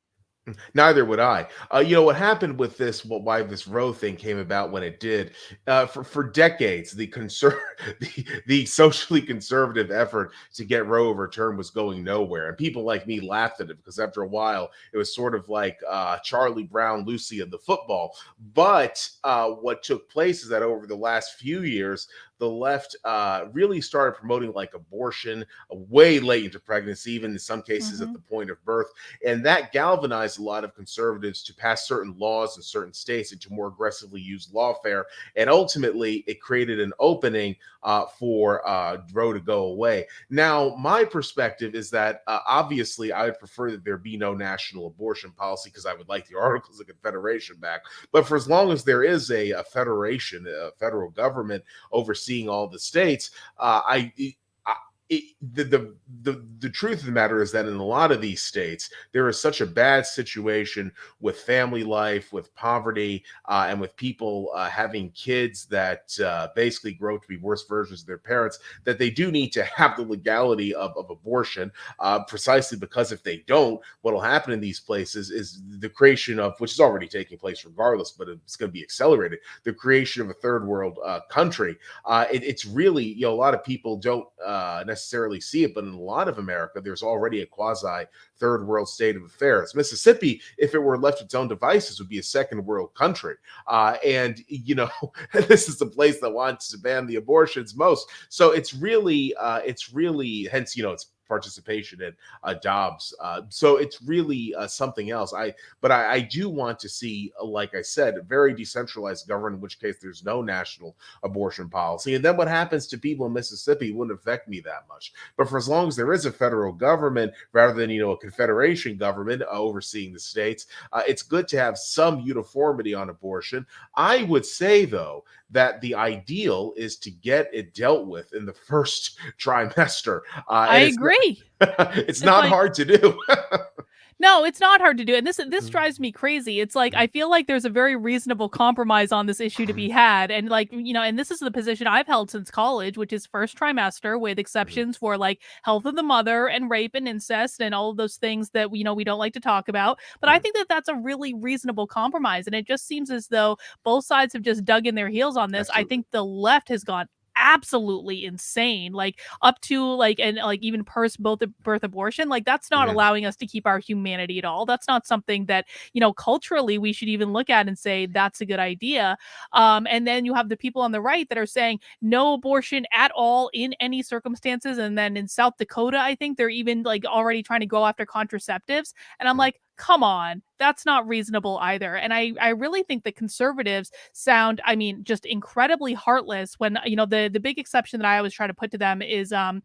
Neither would I. What happened with this, why this Roe thing came about when it did, for decades, the socially conservative effort to get Roe overturned was going nowhere, and people like me laughed at it because after a while, it was sort of like Charlie Brown, Lucy, and the football. But what took place is that over the last few years, the left really started promoting like abortion way late into pregnancy, even in some cases at Hmm. the point of birth. And that galvanized a lot of conservatives to pass certain laws in certain states and to more aggressively use lawfare. And ultimately, it created an opening for Roe to go away. Now, my perspective is that obviously I would prefer that there be no national abortion policy because I would like the Articles of Confederation back. But for as long as there is a federation, a federal government overseeing all the states, it, the truth of the matter is that in a lot of these states, there is such a bad situation with family life, with poverty, and with people having kids that basically grow to be worse versions of their parents, that they do need to have the legality of abortion, precisely because if they don't, what will happen in these places is the creation of, which is already taking place regardless, but it's going to be accelerated, the creation of a third world country. It's really, a lot of people don't necessarily see it, but in a lot of America, there's already a quasi third world state of affairs. Mississippi, if it were left its own devices, would be a second world country. And, this is the place that wants to ban the abortions most. So it's really, hence, it's participation in Dobbs. So it's really something else. But I do want to see, like I said, a very decentralized government, in which case there's no national abortion policy. And then what happens to people in Mississippi wouldn't affect me that much. But for as long as there is a federal government rather than, a confederation government overseeing the states, it's good to have some uniformity on abortion. I would say, though, that the ideal is to get it dealt with in the first trimester. I And agree. it's It's not like, hard to do. no, it's not hard to do. And this Mhm, drives me crazy. It's like mhm, I feel like there's a very reasonable compromise on this issue to be had. And like, and this is the position I've held since college, which is first trimester with mhm, exceptions for like health of the mother and rape and incest and all of those things that we don't like to talk about. But I mhm, think that that's a really reasonable compromise. And it just seems as though both sides have just dug in their heels on this. I absolutely. think the left has gone absolutely insane, like up to like, and like even post both birth abortion, like that's not Mhm, allowing us to keep our humanity at all. That's not something that culturally we should even look at and say that's a good idea. And then you have the people on the right that are saying no abortion at all in any circumstances, and then in South Dakota I think they're even like already trying to go after contraceptives, and I'm mhm, like, come on, that's not reasonable either. And I really think that conservatives sound, I mean, just incredibly heartless when, the big exception that I always try to put to them is, I,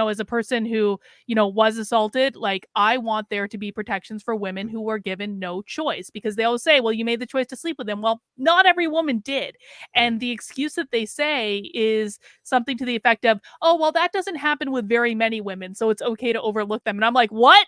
as a person who, was assaulted, like I want there to be protections for women who were given no choice, because they always say, well, you made the choice to sleep with him. Well, not every woman did. mhm. And the excuse that they say is something to the effect of, oh, well, that doesn't happen with very many women, so it's okay to overlook them. And I'm like, what?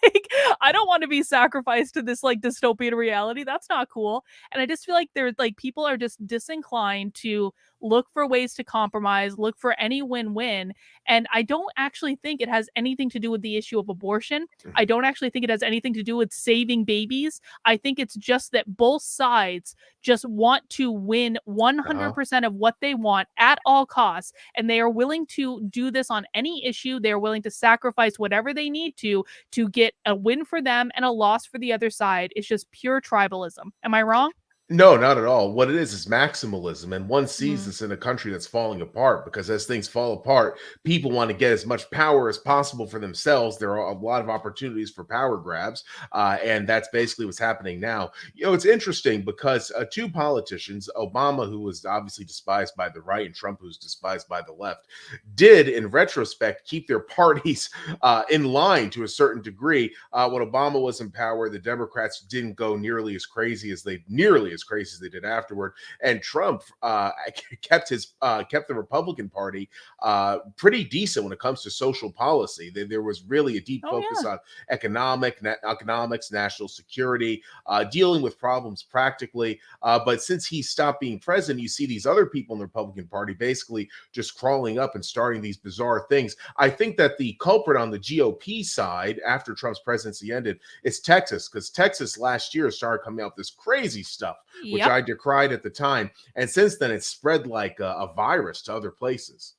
Like, I don't want to be sacrificed to this like dystopian reality. That's not cool. And I just feel like they're like, people are just disinclined to look for ways to compromise, look for any win-win. And I don't actually think it has anything to do with the issue of abortion. I don't actually think it has anything to do with saving babies. I think it's just that both sides just want to win Uh-huh. 100% of what they want at all costs. And they are willing to do this on any issue. They are willing to sacrifice whatever they need to get a win for them and a loss for the other side. It's just pure tribalism. Am I wrong? No, not at all. What it is maximalism, and one sees Mhm. this in a country that's falling apart because as things fall apart, people want to get as much power as possible for themselves. There are a lot of opportunities for power grabs, and that's basically what's happening now. It's interesting because two politicians, Obama, who was obviously despised by the right, and Trump, who's despised by the left, did, in retrospect, keep their parties in line to a certain degree. When Obama was in power, the Democrats didn't go nearly as crazy as they did afterward, and Trump kept the Republican Party pretty decent when it comes to social policy. There was really a deep Oh focus yeah. on economics, national security, dealing with problems practically. But since he stopped being president, you see these other people in the Republican Party basically just crawling up and starting these bizarre things. I think that the culprit on the GOP side after Trump's presidency ended is Texas, because Texas last year started coming out with this crazy stuff, which Yep. I decried at the time. And since then, it's spread like a virus to other places.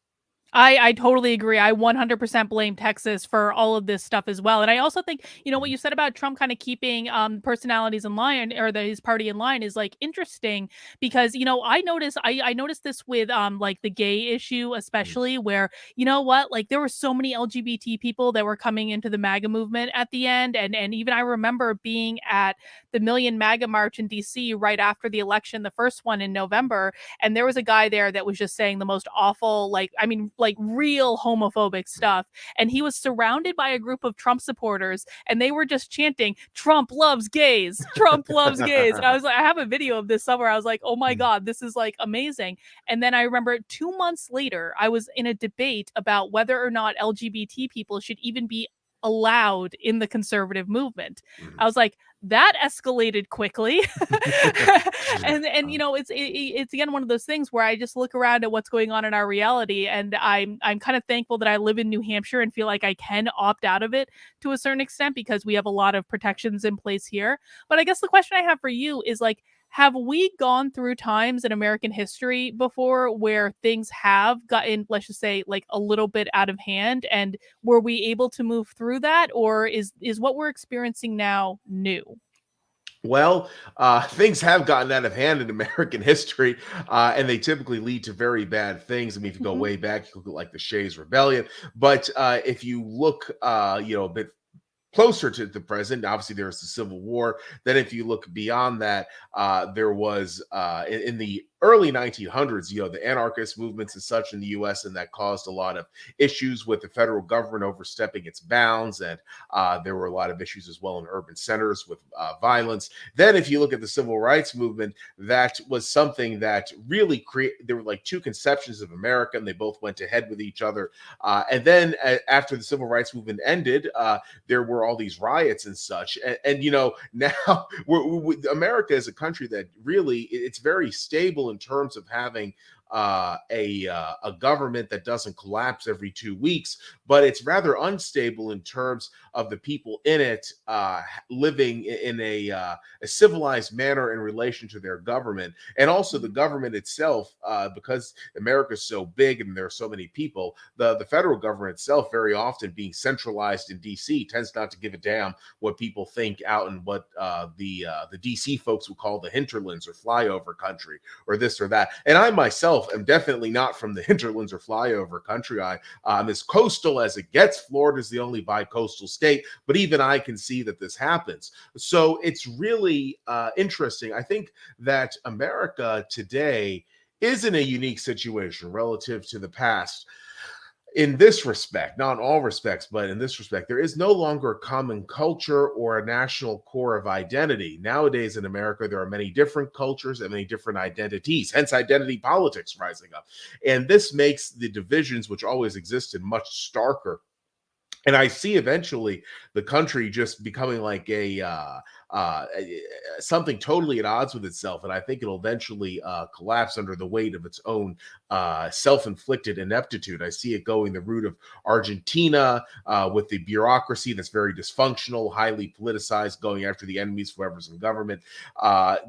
I totally agree. I 100% blame Texas for all of this stuff as well. And I also think, what you said about Trump kind of keeping personalities in line, or his party in line, is like interesting because, I noticed this with like the gay issue, Mm. especially where, you know what, like there were so many LGBT people that were coming into the MAGA movement at the end. And even I remember being at the Million MAGA March in DC right after the election, the first one in November, and there was a guy there that was just saying the most awful, like, I mean, like real homophobic stuff. And he was surrounded by a group of Trump supporters, and they were just chanting, Trump loves gays, Trump loves gays. And I was like, I have a video of this somewhere. I was like, oh my God, this is like amazing. And then I remember 2 months later, I was in a debate about whether or not LGBT people should even be allowed in the conservative movement. I was like, that escalated quickly. And it's again one of those things where I just look around at what's going on in our reality, and I'm kind of thankful that I live in New Hampshire and feel like I can opt out of it to a certain extent because we have a lot of protections in place here. But I guess the question I have for you is like, have we gone through times in American history before where things have gotten, let's just say, like a little bit out of hand, and were we able to move through that, or is what we're experiencing now new? Well, things have gotten out of hand in American history, and they typically lead to very bad things. I mean, if you go Mhm. way back, you look at like the Shays Rebellion. But if you look, a bit closer to the present. Obviously, there was the Civil War. Then, if you look beyond that, there was in the early 1900s, the anarchist movements and such in the U.S., and that caused a lot of issues with the federal government overstepping its bounds, and there were a lot of issues as well in urban centers with violence. Then, if you look at the civil rights movement, that was something that really created. There were like two conceptions of America, and they both went to head with each other. And then, after the civil rights movement ended, there were all these riots and such. And now America is a country that really it's very stable in terms of having a government that doesn't collapse every 2 weeks, but it's rather unstable in terms of the people in it living in a civilized manner in relation to their government, and also the government itself, because America is so big and there are so many people. The federal government itself, very often being centralized in D.C., tends not to give a damn what people think out in what the D.C. folks would call the hinterlands or flyover country or this or that. And I myself am definitely not from the hinterlands or flyover country. I'm as coastal as it gets. Florida is the only bi-coastal state, but even I can see that this happens. So it's really interesting. I think that America today is in a unique situation relative to the past in this respect, not in all respects, but in this respect, there is no longer a common culture or a national core of identity. Nowadays in America, there are many different cultures and many different identities, hence identity politics rising up. And this makes the divisions which always existed much starker. And I see eventually the country just becoming like something totally at odds with itself, and I think it'll eventually collapse under the weight of its own self-inflicted ineptitude. I see it going the route of Argentina with the bureaucracy that's very dysfunctional, highly politicized, going after the enemies, whoever's in government,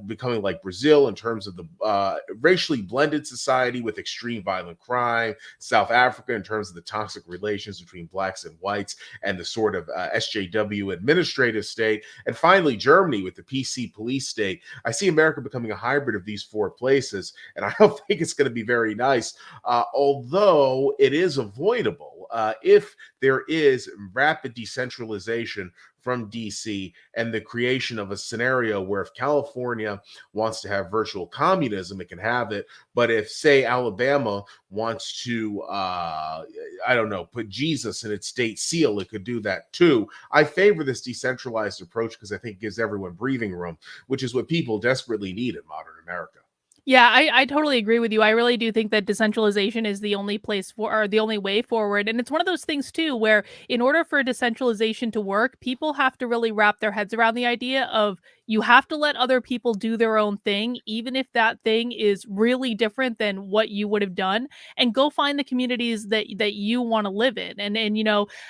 becoming like Brazil in terms of the racially blended society with extreme violent crime, South Africa in terms of the toxic relations between blacks and whites and the sort of SJW administrative state, and finally Germany with the PC police state. I see America becoming a hybrid of these four places, and I don't think it's going to be very nice, although it is avoidable if there is rapid decentralization from DC and the creation of a scenario where if California wants to have virtual communism, it can have it. But if, say, Alabama wants to, I don't know, put Jesus in its state seal, it could do that too. I favor this decentralized approach because I think it gives everyone breathing room, which is what people desperately need in modern America. Yeah, I totally agree with you. I really do think that decentralization is the only place for, or the only way forward. And it's one of those things too where in order for decentralization to work, people have to really wrap their heads around the idea of you have to let other people do their own thing, even if that thing is really different than what you would have done, and go find the communities that you want to live in. And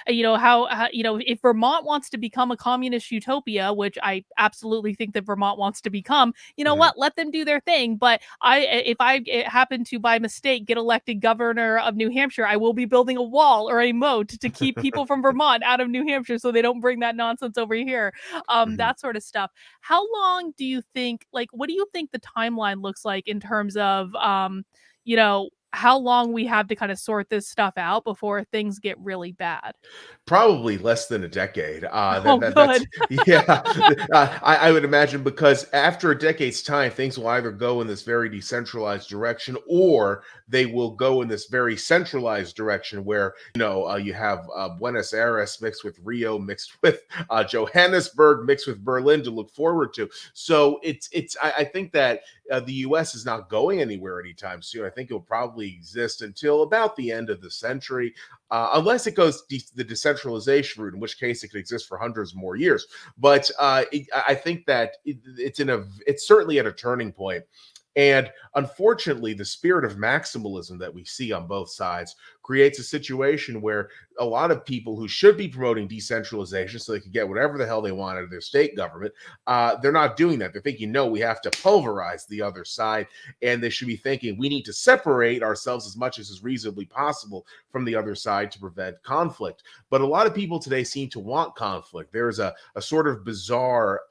how if Vermont wants to become a communist utopia, which I absolutely think that Vermont wants to become, you know Mhm. what? Let them do their thing. But if I happen to by mistake get elected governor of New Hampshire, I will be building a wall or a moat to keep people from Vermont out of New Hampshire so they don't bring that nonsense over here. Mhm. That sort of stuff. How long do you think? Like, what do you think the timeline looks like in terms of how long we have to kind of sort this stuff out before things get really bad? Probably less than a decade. Oh, That's good. yeah. I would imagine because after a decade's time, things will either go in this very decentralized direction, or they will go in this very centralized direction, where you have Buenos Aires mixed with Rio, mixed with Johannesburg, mixed with Berlin to look forward to. So I think that the U.S. is not going anywhere anytime soon. I think it will probably exist until about the end of the century, unless it goes the decentralization route, in which case it could exist for hundreds more years. But I think that it's certainly at a turning point. And unfortunately, the spirit of maximalism that we see on both sides creates a situation where a lot of people who should be promoting decentralization so they can get whatever the hell they want out of their state government, they're not doing that. They're thinking, no, we have to pulverize the other side. And they should be thinking, we need to separate ourselves as much as is reasonably possible from the other side to prevent conflict. But a lot of people today seem to want conflict. There's a sort of bizarre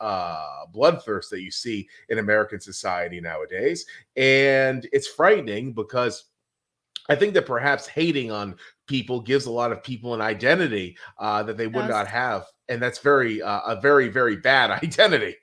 bloodthirst that you see in American society nowadays. And it's frightening because I think that perhaps hating on people gives a lot of people an identity that they would not Yes. have. And that's a very, very bad identity.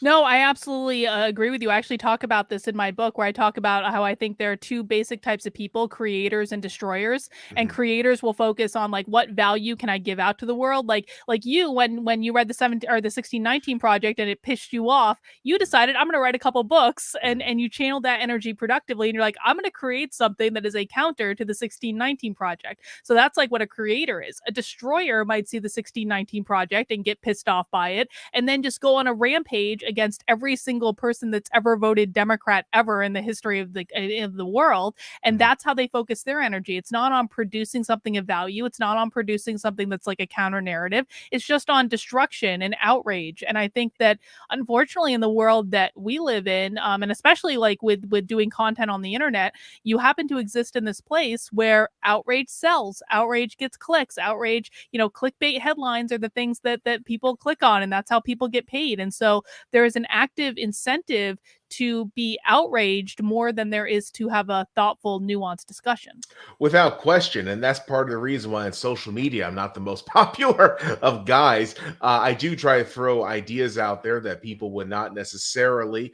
No, I absolutely agree with you. I actually talk about this in my book where I talk about how I think there are two basic types of people, creators and destroyers. And Mhm. creators will focus on like what value can I give out to the world? Like you when you read the 17 or the 1619 project and it pissed you off, you decided I'm going to write a couple books Mhm. and you channeled that energy productively and you're like I'm going to create something that is a counter to the 1619 project. So that's like what a creator is. A destroyer might see the 1619 project and get pissed off by it and then just go on a rampage against every single person that's ever voted Democrat ever in the history of the world. And Mhm. that's how they focus their energy. It's not on producing something of value. It's not on producing something that's like a counter narrative. It's just on destruction and outrage. And I think that unfortunately in the world that we live in, and especially like with doing content on the internet, you happen to exist in this place where outrage sells, outrage gets clicks, outrage, clickbait headlines are the things that people click on, and that's how people get paid. And so there is an active incentive to be outraged more than there is to have a thoughtful, nuanced discussion. Without question. And that's part of the reason why on social media I'm not the most popular of guys. I do try to throw ideas out there that people would not necessarily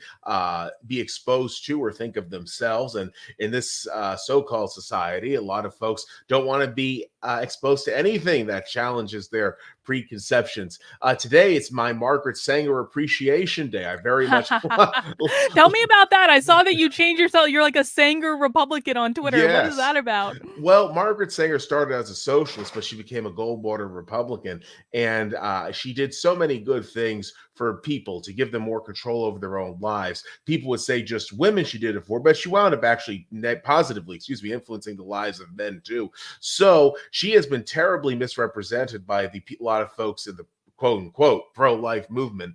be exposed to or think of themselves. And in this so called society, a lot of folks don't want to be exposed to anything that challenges their preconceptions. Today, it's my Margaret Sanger Appreciation Day. I very much Tell me about that. I saw that you changed yourself. You're like a Sanger Republican on Twitter. What is yes. that about? Well, Margaret Sanger started as a socialist, but she became a gold-border Republican, and she did so many good things for people to give them more control over their own lives. People would say just women she did it for, but she wound up actually positively, influencing the lives of men too. So she has been terribly misrepresented by a lot of folks in the quote unquote pro-life movement,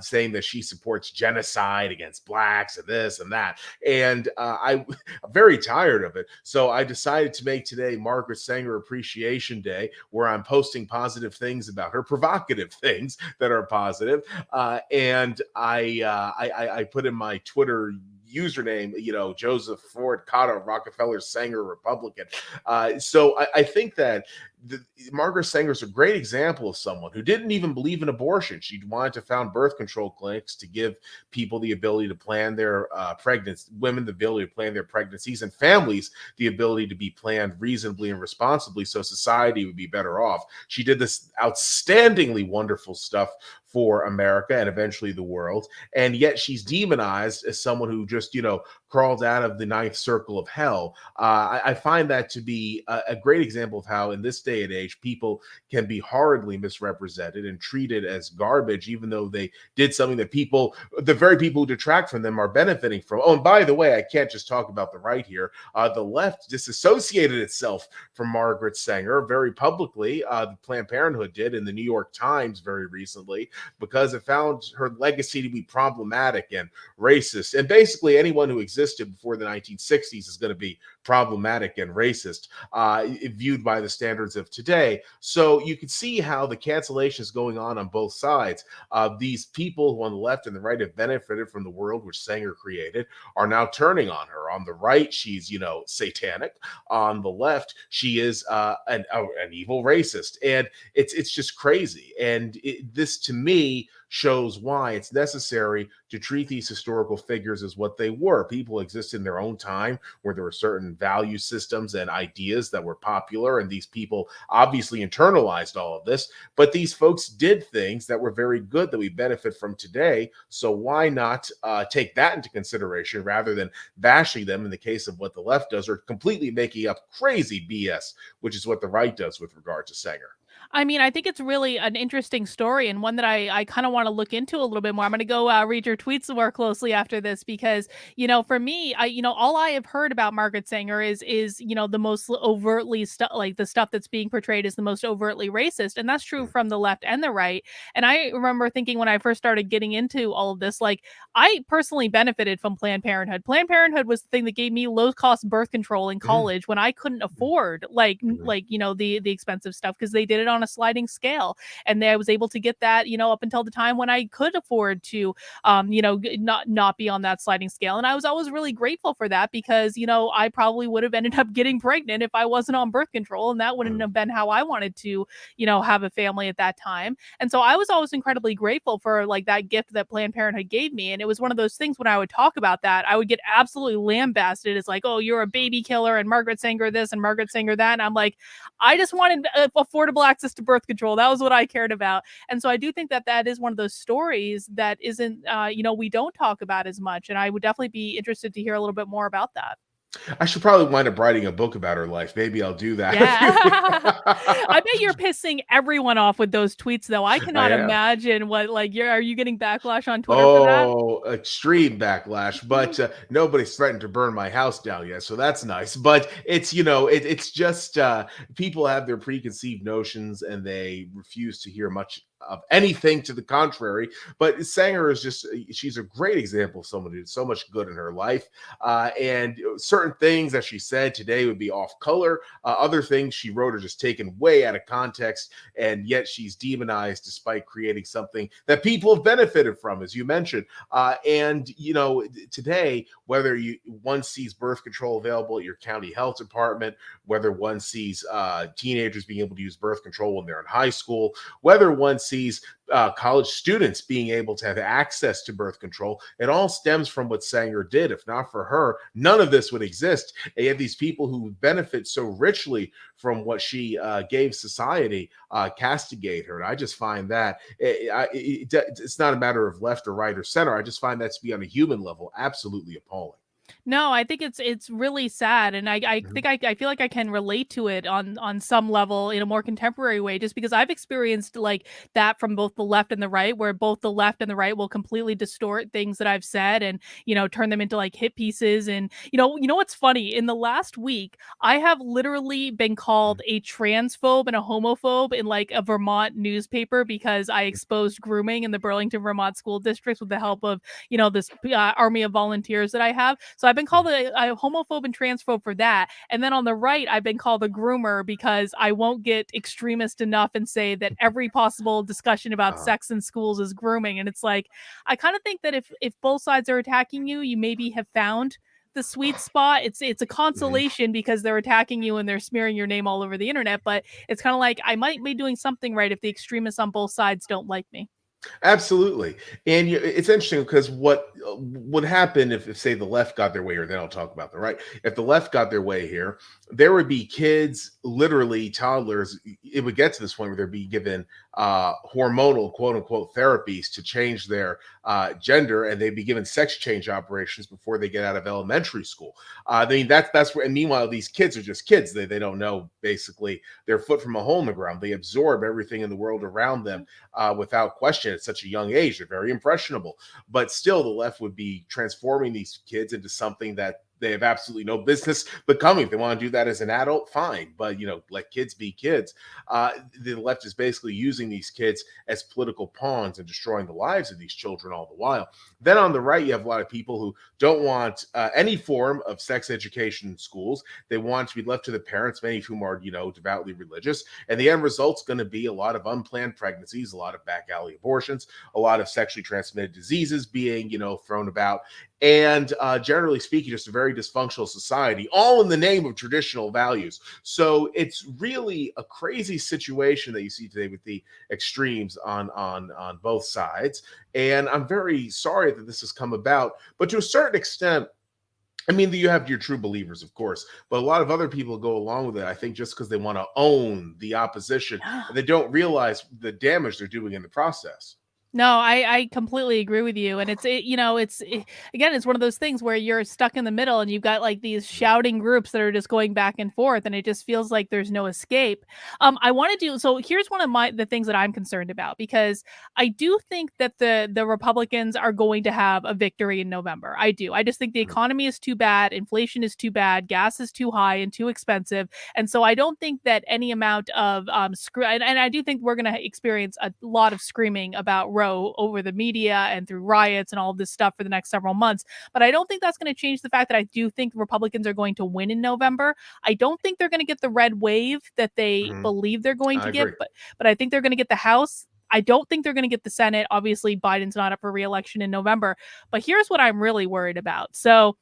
saying that she supports genocide against blacks and this and that. And I'm very tired of it. So I decided to make today Margaret Sanger Appreciation Day, where I'm posting positive things about her, provocative things that are positive. And I put in my Twitter username, Joseph Ford Cotto, Rockefeller Sanger Republican. So I think that Margaret Sanger is a great example of someone who didn't even believe in abortion. She wanted to found birth control clinics to give people the ability to plan their pregnancy, women the ability to plan their pregnancies, and families the ability to be planned reasonably and responsibly so society would be better off. She did this outstandingly wonderful stuff for America and eventually the world. And yet she's demonized as someone who just, crawled out of the ninth circle of hell. I find that to be a great example of how, in this day and age, people can be horribly misrepresented and treated as garbage, even though they did something that the very people who detract from them, are benefiting from. Oh, and by the way, I can't just talk about the right here. The left disassociated itself from Margaret Sanger very publicly. The Planned Parenthood did in the New York Times very recently, because it found her legacy to be problematic and racist. And basically, anyone who existed before the 1960s is going to be problematic and racist, viewed by the standards of today. So you can see how the cancellation is going on both sides. These people who on the left and the right have benefited from the world which Sanger created are now turning on her. On the right, she's, satanic. On the left, she is an evil racist. And it's just crazy. And this, to me, shows why it's necessary to treat these historical figures as what they were. People exist in their own time where there were certain value systems and ideas that were popular, and these people obviously internalized all of this. But these folks did things that were very good that we benefit from today. So why not take that into consideration rather than bashing them in the case of what the left does, or completely making up crazy BS, which is what the right does with regard to Sanger. I mean, I think it's really an interesting story, and one that I kind of want to look into a little bit more. I'm going to go read your tweets more closely after this, because, for me, all I have heard about Margaret Sanger is the most overtly like the stuff that's being portrayed is the most overtly racist. And that's true from the left and the right. And I remember thinking, when I first started getting into all of this, like, I personally benefited from Planned Parenthood. Planned Parenthood was the thing that gave me low cost birth control in college when I couldn't afford the expensive stuff, because they did it on a sliding scale. And I was able to get that, up until the time when I could afford to, not be on that sliding scale. And I was always really grateful for that, because, I probably would have ended up getting pregnant if I wasn't on birth control. And that wouldn't have been how I wanted to, have a family at that time. And so I was always incredibly grateful for like that gift that Planned Parenthood gave me. And it was one of those things, when I would talk about that, I would get absolutely lambasted as like, oh, you're a baby killer, and Margaret Sanger this and Margaret Sanger that. And I'm like, I just wanted affordable access to birth control. That was what I cared about. And so I do think that that is one of those stories that isn't, we don't talk about as much. And I would definitely be interested to hear a little bit more about that. I should probably wind up writing a book about her life. Maybe I'll do that. Yeah. I bet you're pissing everyone off with those tweets, though. I I cannot am. imagine are you getting backlash on Twitter for that? Oh, extreme backlash, but nobody's threatened to burn my house down yet, so that's nice. But it's just people have their preconceived notions and they refuse to hear much of anything to the contrary. But Sanger is she's a great example of someone who did so much good in her life. And certain things that she said today would be off color. Other things she wrote are just taken way out of context, and yet she's demonized despite creating something that people have benefited from, as you mentioned. And today, whether one sees birth control available at your county health department, whether one sees teenagers being able to use birth control when they're in high school, whether one sees college students being able to have access to birth control, it all stems from what Sanger did. If not for her, none of this would exist. And you have these people who benefit so richly from what she gave society castigate her. And I just find that it's not a matter of left or right or center. I just find that to be on a human level absolutely appalling. No, I think it's really sad, and I think I feel like I can relate to it on some level in a more contemporary way, just because I've experienced like that from both the left and the right, where both the left and the right will completely distort things that I've said and turn them into like hit pieces. And what's funny, in the last week I have literally been called a transphobe and a homophobe in like a Vermont newspaper, because I exposed grooming in the Burlington, Vermont school districts with the help of this army of volunteers that I have. So I've been called a homophobe and transphobe for that. And then on the right, I've been called a groomer, because I won't get extremist enough and say that every possible discussion about sex in schools is grooming. And it's like, I kind of think that if both sides are attacking you, you maybe have found the sweet spot. It's a consolation, because they're attacking you and they're smearing your name all over the internet. But it's kind of like, I might be doing something right if the extremists on both sides don't like me. Absolutely. And it's interesting because what would happen if, say, the left got their way here, then I'll talk about the right. If the left got their way here, there would be kids, literally toddlers. It would get to this point where they'd be given hormonal, quote unquote, therapies to change their gender, and they'd be given sex change operations before they get out of elementary school. I mean, that's where, and meanwhile, these kids are just kids. They don't know, basically, their foot from a hole in the ground. They absorb everything in the world around them without question at such a young age. They're very impressionable, but still, the left would be transforming these kids into something that they have absolutely no business becoming. If they want to do that as an adult, fine, but let kids be kids. The left is basically using these kids as political pawns and destroying the lives of these children all the while. Then on the right, you have a lot of people who don't want any form of sex education in schools. They want to be left to the parents, many of whom are devoutly religious, and the end result's going to be a lot of unplanned pregnancies, a lot of back alley abortions, a lot of sexually transmitted diseases being thrown about, and generally speaking, just a very dysfunctional society, all in the name of traditional values. So it's really a crazy situation that you see today with the extremes on both sides. And I'm very sorry that this has come about, but to a certain extent, I mean, you have your true believers, of course, but a lot of other people go along with it, I think, just because they want to own the opposition, and they don't realize the damage they're doing in the process. No, I completely agree with you, and again, it's one of those things where you're stuck in the middle, and you've got like these shouting groups that are just going back and forth, and it just feels like there's no escape. I want to do so. Here's one of the things that I'm concerned about, because I do think that the Republicans are going to have a victory in November. I do. I just think the economy is too bad, inflation is too bad, gas is too high and too expensive, and so I don't think that any amount of and I do think we're going to experience a lot of screaming about over the media and through riots and all of this stuff for the next several months. But I don't think that's going to change the fact that I do think Republicans are going to win in November. I don't think they're going to get the red wave that they believe they're going to get, but I think they're going to get the House. I don't think they're going to get the Senate. Obviously, Biden's not up for re-election in November. But here's what I'm really worried about. So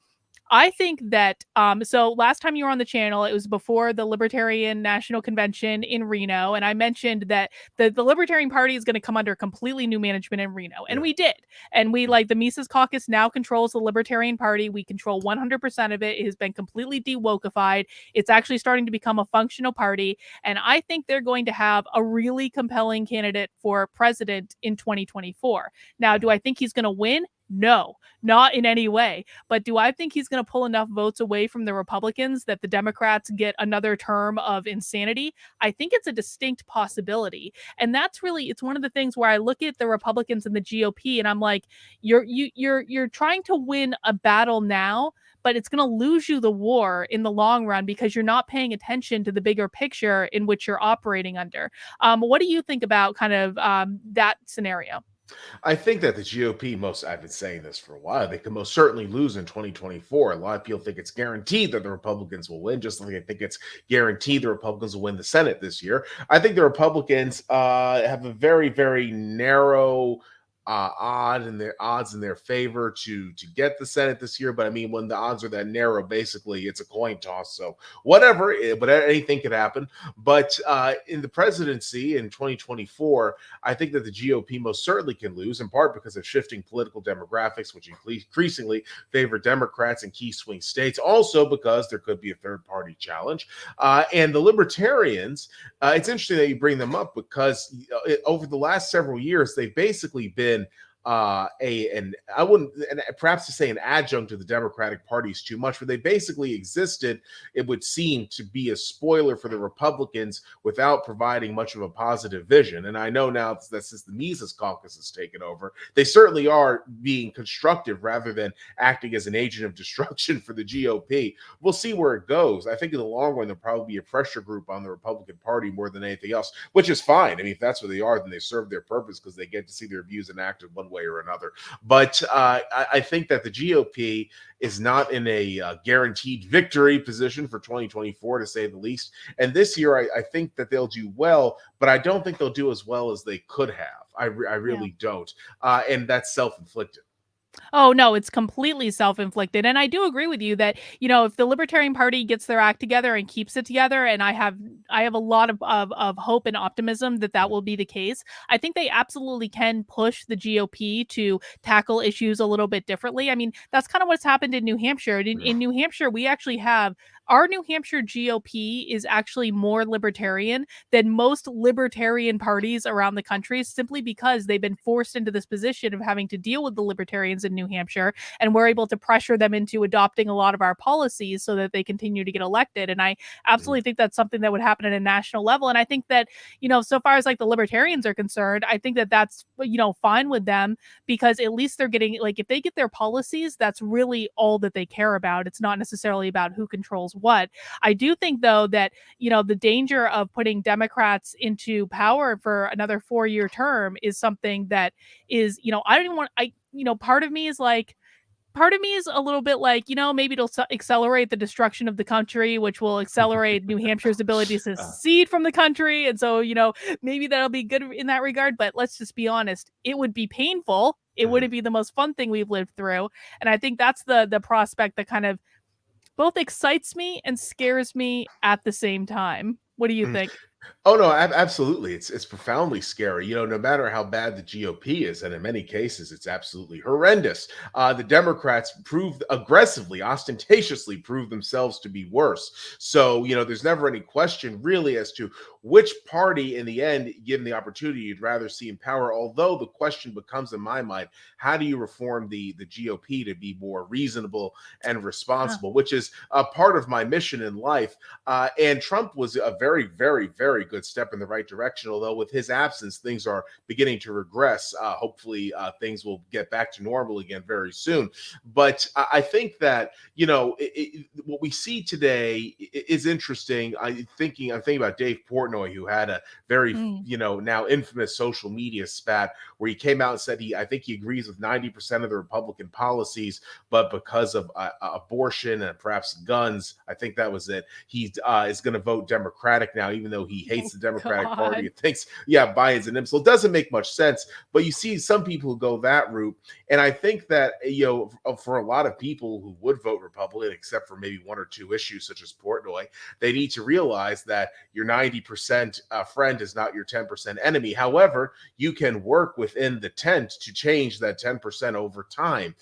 I think that so last time you were on the channel, it was before the Libertarian National Convention in Reno, and I mentioned that the Libertarian Party is going to come under completely new management in Reno, and we did. And we, like, the Mises Caucus now controls the Libertarian Party. We control 100% of it. It has been completely de-wokeified. It's actually starting to become a functional party, and I think they're going to have a really compelling candidate for president in 2024. Now, do I think he's going to win? No, not in any way. But do I think he's going to pull enough votes away from the Republicans that the Democrats get another term of insanity? I think it's a distinct possibility. And that's really, it's one of the things where I look at the Republicans and the GOP and I'm like, you're trying to win a battle now, but it's going to lose you the war in the long run because you're not paying attention to the bigger picture in which you're operating under. What do you think about kind of that scenario? I think that the GOP, I've been saying this for a while, they can most certainly lose in 2024. A lot of people think it's guaranteed that the Republicans will win, just like I think it's guaranteed the Republicans will win the Senate this year. I think the Republicans have a very, very narrow odds in their favor to get the Senate this year. But I mean, when the odds are that narrow, basically it's a coin toss. So whatever, but anything could happen. But in the presidency in 2024, I think that the GOP most certainly can lose, in part because of shifting political demographics, which increasingly favor Democrats in key swing states. Also because there could be a third party challenge. And the Libertarians, it's interesting that you bring them up because over the last several years, they've basically been I wouldn't, and perhaps to say an adjunct to the Democratic Party is too much, but they basically existed, it would seem, to be a spoiler for the Republicans without providing much of a positive vision. And I know now that since the Mises Caucus has taken over, they certainly are being constructive rather than acting as an agent of destruction for the GOP. We'll see where it goes. I think in the long run, there'll probably be a pressure group on the Republican Party more than anything else, which is fine. I mean, if that's what they are, then they serve their purpose because they get to see their views enacted one way or another. But I think that the GOP is not in a guaranteed victory position for 2024, to say the least. And this year, I think that they'll do well, but I don't think they'll do as well as they could have. I really don't. And that's self-inflicted. Oh no, it's completely self-inflicted. And I do agree with you that, if the Libertarian Party gets their act together and keeps it together, and I have a lot of hope and optimism that that will be the case. I think they absolutely can push the GOP to tackle issues a little bit differently. I mean, that's kind of what's happened in New Hampshire. In New Hampshire, we actually have our New Hampshire GOP is actually more libertarian than most libertarian parties around the country, simply because they've been forced into this position of having to deal with the libertarians in New Hampshire, and we're able to pressure them into adopting a lot of our policies so that they continue to get elected. And I absolutely think that's something that would happen at a national level. And I think that, so far as like the libertarians are concerned, I think that that's, fine with them, because at least they're getting, like, if they get their policies, that's really all that they care about. It's not necessarily about who controls what. I do think, though, that, the danger of putting Democrats into power for another 4-year term is something that is, I don't even want, part of me is like, part of me is a little bit like, maybe it'll accelerate the destruction of the country, which will accelerate New Hampshire's ability to Uh, secede from the country. And so, maybe that'll be good in that regard. But let's just be honest, it would be painful. It mhm. wouldn't be the most fun thing we've lived through. And I think that's the prospect that kind of both excites me and scares me at the same time. What do you Mhm. think? Oh no, absolutely. It's profoundly scary. No matter how bad the GOP is, and in many cases, it's absolutely horrendous. The Democrats proved aggressively, ostentatiously, proved themselves to be worse. So there's never any question really as to which party, in the end, given the opportunity, you'd rather see in power. Although the question becomes, in my mind, how do you reform the GOP to be more reasonable and Yeah. responsible, which is a part of my mission in life. And Trump was a very, very, very good step in the right direction. Although with his absence, things are beginning to regress. Hopefully, things will get back to normal again very soon. But I think that what we see today is interesting. I'm thinking about Dave Portnoy, who had a very Mm. now infamous social media spat where he came out and said I think he agrees with 90% of the Republican policies, but because of abortion and perhaps guns, I think that was it. He is going to vote Democratic now, even though he hates Oh the Democratic Party God. and thinks, yeah, Biden's an imbecile. It doesn't make much sense. But you see some people who go that route. And I think that, for a lot of people who would vote Republican, except for maybe one or two issues such as Portnoy, they need to realize that your 90% friend is not your 10% enemy. However, you can work within the tent to change that 10% over time.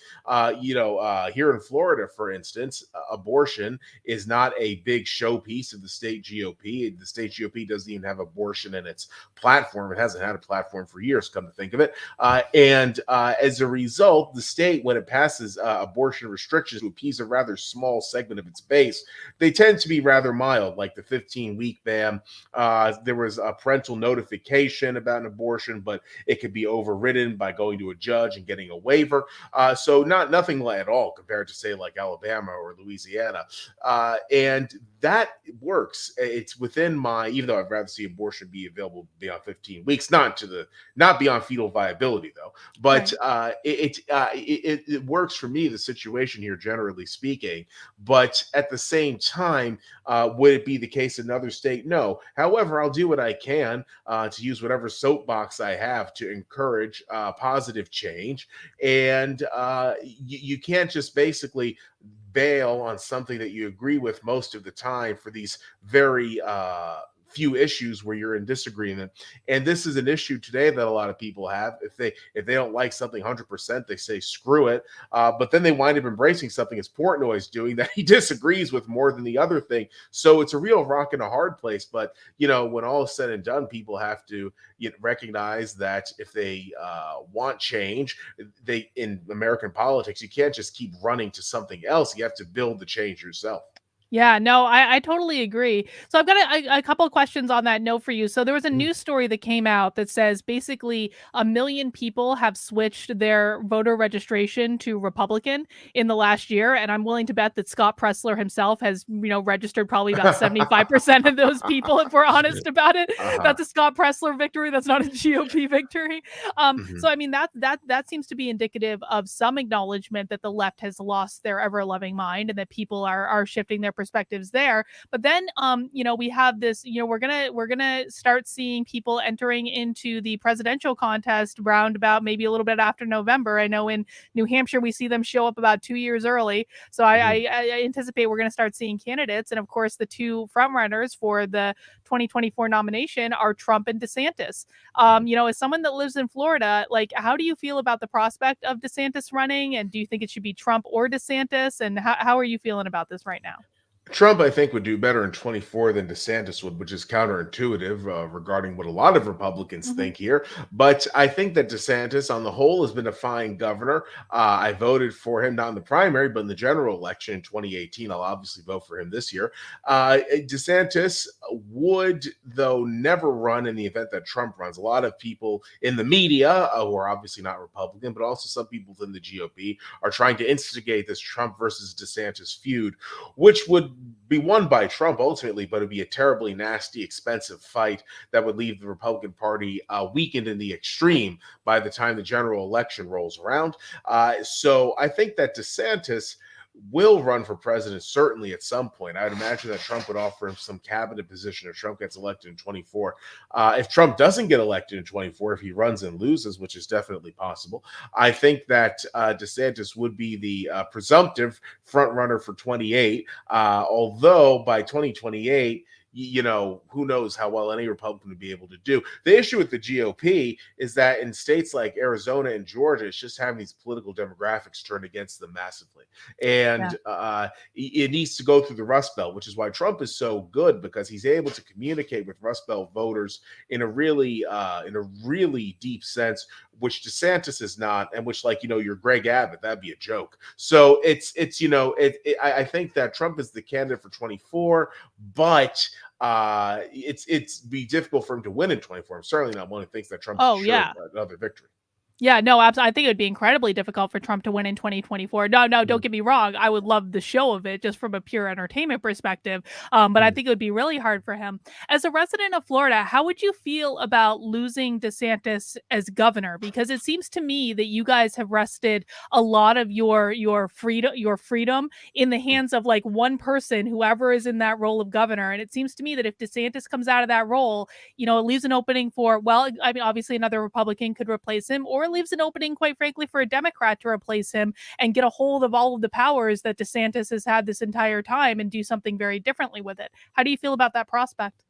Here in Florida, for instance, abortion is not a big showpiece of the state GOP. The state GOP doesn't even have abortion in its platform. It hasn't had a platform for years, come to think of it. And as a result, the state, when it passes abortion restrictions to appease a rather small segment of its base, they tend to be rather mild, like the 15-week ban. There was a parental notification about an abortion, but it could be overridden by going to a judge and getting a waiver. So nothing at all compared to, say, like Alabama or Louisiana. And that works. It's within even though I'd rather see abortion be available beyond 15 weeks, not beyond fetal viability though. But Right. it works for me, the situation here, generally speaking. But at the same time, would it be the case in another state? No. However, I'll do what I can to use whatever soapbox I have to encourage positive change. And you can't just basically bail on something that you agree with most of the time for these very few issues where you're in disagreement. And this is an issue today that a lot of people have. If they don't like something 100%, they say screw it. But then they wind up embracing something as Portnoy's doing that he disagrees with more than the other thing. So it's a real rock and a hard place. But when all is said and done, people have to recognize that if they want change, they in American politics, you can't just keep running to something else. You have to build the change yourself. Yeah, no, I totally agree. So I've got a couple of questions on that note for you. So there was a Mm. news story that came out that says basically 1 million people have switched their voter registration to Republican in the last year, and I'm willing to bet that Scott Pressler himself has, registered probably about 75% of those people. If we're honest about it, Uh-huh. that's a Scott Pressler victory. That's not a GOP victory. So Mhm. I mean that seems to be indicative of some acknowledgement that the left has lost their ever loving mind and that people are shifting their perspectives there. But then, we have this, we're gonna start seeing people entering into the presidential contest round about maybe a little bit after November. I know in New Hampshire we see them show up about 2 years early, so I anticipate we're going to start seeing candidates. And of course, the two frontrunners for the 2024 nomination are Trump and DeSantis. As someone that lives in Florida, like, how do you feel about the prospect of DeSantis running? And do you think it should be Trump or DeSantis? And how are you feeling about this right now? Trump, I think, would do better in 24 than DeSantis would, which is counterintuitive regarding what a lot of Republicans Mm-hmm. think here. But I think that DeSantis, on the whole, has been a fine governor. I voted for him, not in the primary, but in the general election in 2018. I'll obviously vote for him this year. DeSantis would, though, never run in the event that Trump runs. A lot of people in the media, who are obviously not Republican, but also some people within the GOP, are trying to instigate this Trump versus DeSantis feud, which would be won by Trump ultimately, but it'd be a terribly nasty, expensive fight that would leave the Republican Party weakened in the extreme by the time the general election rolls around. So I think that DeSantis will run for president certainly at some point. I would imagine that Trump would offer him some cabinet position if Trump gets elected in 24. If Trump doesn't get elected in 24, if he runs and loses, which is definitely possible, I think that DeSantis would be the presumptive front runner for 28. Although by 2028, who knows how well any Republican would be able to do. The issue with the GOP is that in states like Arizona and Georgia, it's just having these political demographics turn against them massively. And it needs to go through the Rust Belt, which is why Trump is so good, because he's able to communicate with Rust Belt voters in a really deep sense, which DeSantis is not, and which, like, your Greg Abbott, that'd be a joke. So I think that Trump is the candidate for 24, but it's be difficult for him to win in 24. I'm certainly not one who thinks that Trump's another victory. Yeah, no, absolutely. I think it would be incredibly difficult for Trump to win in 2024. No, don't get me wrong. I would love the show of it just from a pure entertainment perspective. But I think it would be really hard for him. As a resident of Florida, how would you feel about losing DeSantis as governor? Because it seems to me that you guys have rested a lot of your freedom in the hands of like one person, whoever is in that role of governor. And it seems to me that if DeSantis comes out of that role, it leaves an opening for, well, I mean, obviously another Republican could replace him, or leaves an opening, quite frankly, for a Democrat to replace him and get a hold of all of the powers that DeSantis has had this entire time and do something very differently with it. How do you feel about that prospect?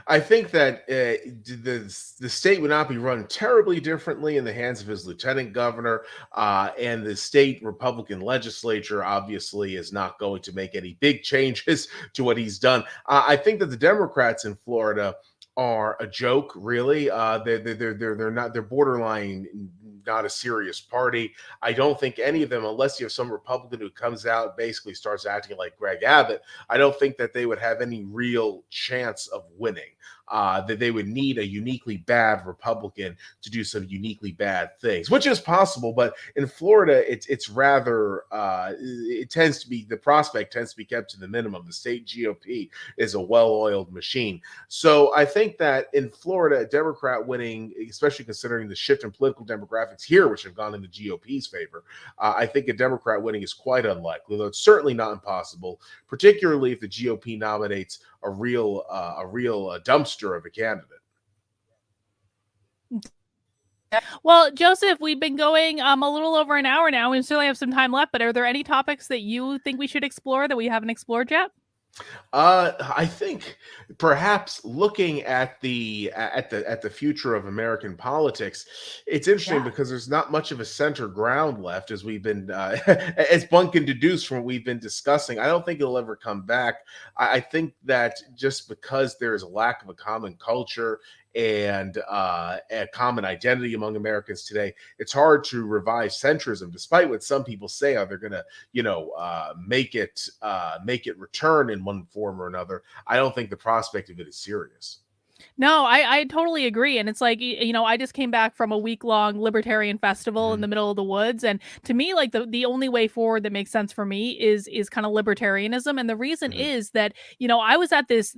I think that the state would not be run terribly differently in the hands of his lieutenant governor, and the state Republican legislature obviously is not going to make any big changes to what he's done. I think that the Democrats in Florida are a joke, really. They're borderline not a serious party. I don't think any of them, unless you have some Republican who comes out and basically starts acting like Greg Abbott, I don't think that they would have any real chance of winning. That they would need a uniquely bad Republican to do some uniquely bad things, which is possible. But in Florida, it's rather the prospect tends to be kept to the minimum. The state GOP is a well-oiled machine. So I think that in Florida, a Democrat winning, especially considering the shift in political demographics here, which have gone in the GOP's favor, I think a Democrat winning is quite unlikely, though it's certainly not impossible, particularly if the GOP nominates a real dumpster of a candidate. Well, Joseph, we've been going a little over an hour now. We still have some time left, but are there any topics that you think we should explore that we haven't explored yet? I think perhaps looking at the future of American politics, it's interesting because there's not much of a center ground left, as we've been as one can deduce from what we've been discussing. I don't think it'll ever come back. I think that just because there is a lack of a common culture and a common identity among Americans today, it's hard to revive centrism, despite what some people say are they're going to, make it return in one form or another. I don't think the prospect of it is serious. No, I totally agree. And it's like, I just came back from a week-long libertarian festival in the middle of the woods. And to me, like the only way forward that makes sense for me is kind of libertarianism. And the reason is that, I was at this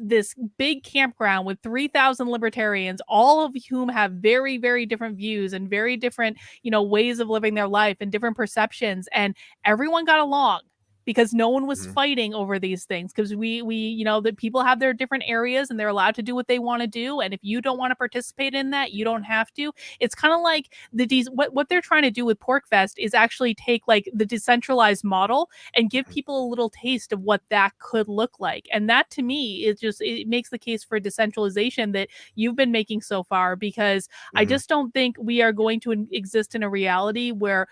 big campground with 3,000 libertarians, all of whom have very, very different views and very different, ways of living their life and different perceptions. And everyone got along. because no one was Mhm. fighting over these things, because we that people have their different areas and they're allowed to do what they want to do, and if you don't want to participate in that, you don't have to. It's kind of like what they're trying to do with Porkfest is actually take like the decentralized model and give people a little taste of what that could look like. And that to me is just, it makes the case for decentralization that you've been making so far, because I Mhm. just don't think we are going to exist in a reality where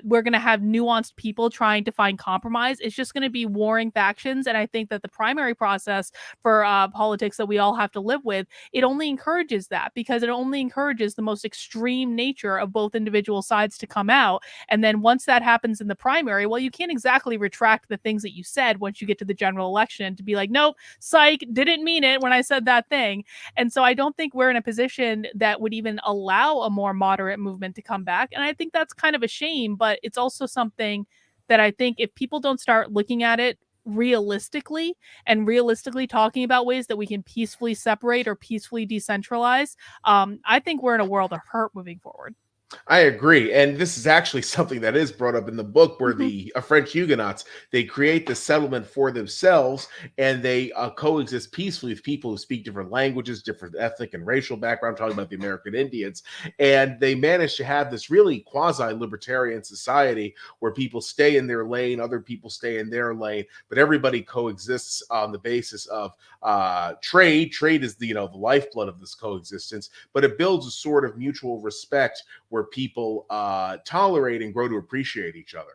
we're going to have nuanced people trying to find compromise. It's just going to be warring factions. And I think that the primary process for politics that we all have to live with, it only encourages that, because it only encourages the most extreme nature of both individual sides to come out. And then once that happens in the primary, well, you can't exactly retract the things that you said once you get to the general election to be like, nope, psych, didn't mean it when I said that thing. And so I don't think we're in a position that would even allow a more moderate movement to come back. And I think that's kind of a shame, but it's also something that I think if people don't start looking at it realistically and realistically talking about ways that we can peacefully separate or peacefully decentralize, I think we're in a world of hurt moving forward. I agree, and this is actually something that is brought up in the book, where Mhm. the French Huguenots, they create the settlement for themselves, and they coexist peacefully with people who speak different languages, different ethnic and racial background. Talking about the American Indians, and they manage to have this really quasi-libertarian society where people stay in their lane, other people stay in their lane, but everybody coexists on the basis of trade. Trade is the the lifeblood of this coexistence, but it builds a sort of mutual respect where people tolerate and grow to appreciate each other.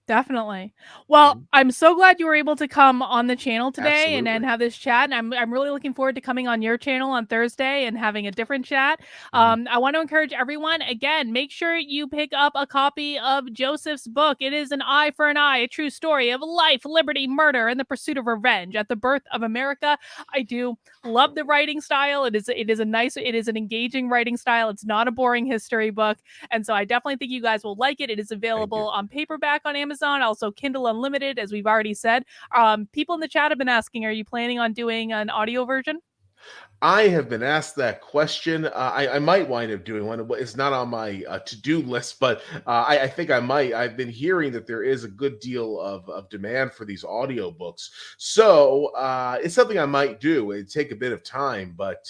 Definitely. Well, Mhm. I'm so glad you were able to come on the channel today and Absolutely. have this chat. And I'm really looking forward to coming on your channel on Thursday and having a different chat. Mhm. I want to encourage everyone, again, make sure you pick up a copy of Joseph's book. It is An Eye for an Eye, a true story of life, liberty, murder, and the pursuit of revenge at the birth of America. I do love the writing style. It is an engaging writing style. It's not a boring history book. And so I definitely think you guys will like it. It is Thank you. available on paperback on Amazon, also Kindle Unlimited, as we've already said. People in the chat have been asking, are you planning on doing an audio version? I have been asked that question. I might wind up doing one. It's not on my to-do list, but I think I might. I've been hearing that there is a good deal of demand for these audiobooks. So it's something I might do. It'd take a bit of time, but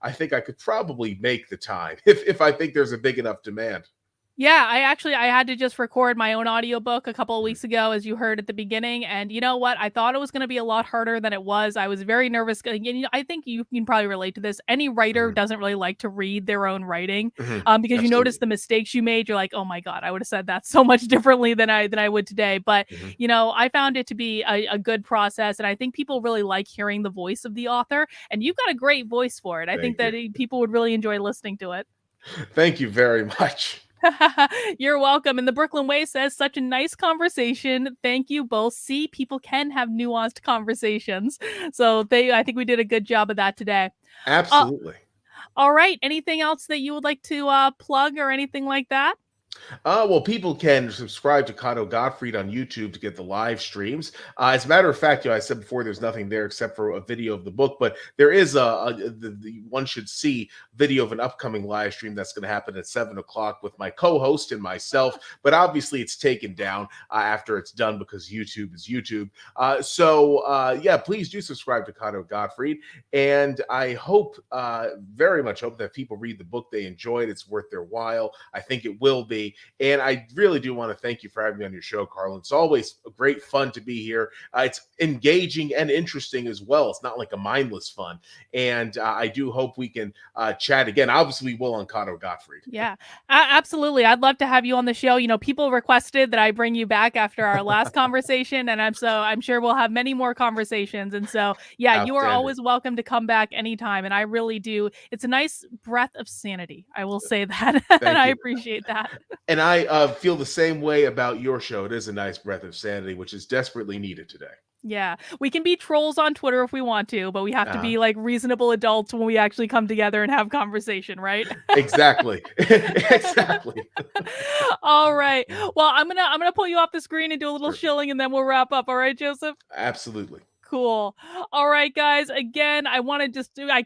I think I could probably make the time if I think there's a big enough demand. Yeah, I had to just record my own audiobook a couple of weeks ago, as you heard at the beginning. And you know what? I thought it was going to be a lot harder than it was. I was very nervous. I think you can probably relate to this. Any writer Mhm. doesn't really like to read their own writing, Mhm. because you notice Absolutely. the mistakes you made. You're like, oh my God, I would have said that so much differently than I would today. But, Mhm. I found it to be a good process. And I think people really like hearing the voice of the author. And you've got a great voice for it. I think Thank you. that people would really enjoy listening to it. Thank you very much. You're welcome. And the Brooklyn Way says, such a nice conversation. Thank you both. See, people can have nuanced conversations. So I think we did a good job of that today. Uh, Absolutely. all right. Anything else that you would like to plug or anything like that? Well, people can subscribe to Cotto Gottfried on YouTube to get the live streams. As a matter of fact, I said before, there's nothing there except for a video of the book, but there is the one should see video of an upcoming live stream that's going to happen at 7 o'clock with my co-host and myself. But obviously, it's taken down after it's done because YouTube is YouTube. Yeah, please do subscribe to Cotto Gottfried, and I hope, very much hope that people read the book, they enjoy it, it's worth their while. I think it will be. And I really do want to thank you for having me on your show, Carlin. It's always great fun to be here. It's engaging and interesting as well. It's not like a mindless fun. And I do hope we can chat again. Obviously, we will on Cotto Gottfried. Yeah, absolutely. I'd love to have you on the show. People requested that I bring you back after our last conversation, and I'm sure we'll have many more conversations. And so, yeah, you are Outstanding. always welcome to come back anytime. And I really do. It's a nice breath of sanity. I will say that, and Thank I you. appreciate that. And I feel the same way about your show. It is a nice breath of sanity, which is desperately needed today. Yeah, we can be trolls on Twitter if we want to, but we have to Uh, be like reasonable adults when we actually come together and have conversation, right? exactly. Exactly. All right. Well, I'm gonna pull you off the screen and do a little Perfect. shilling, and then we'll wrap up. All right, Joseph. Absolutely. Cool. All right, guys. Again, I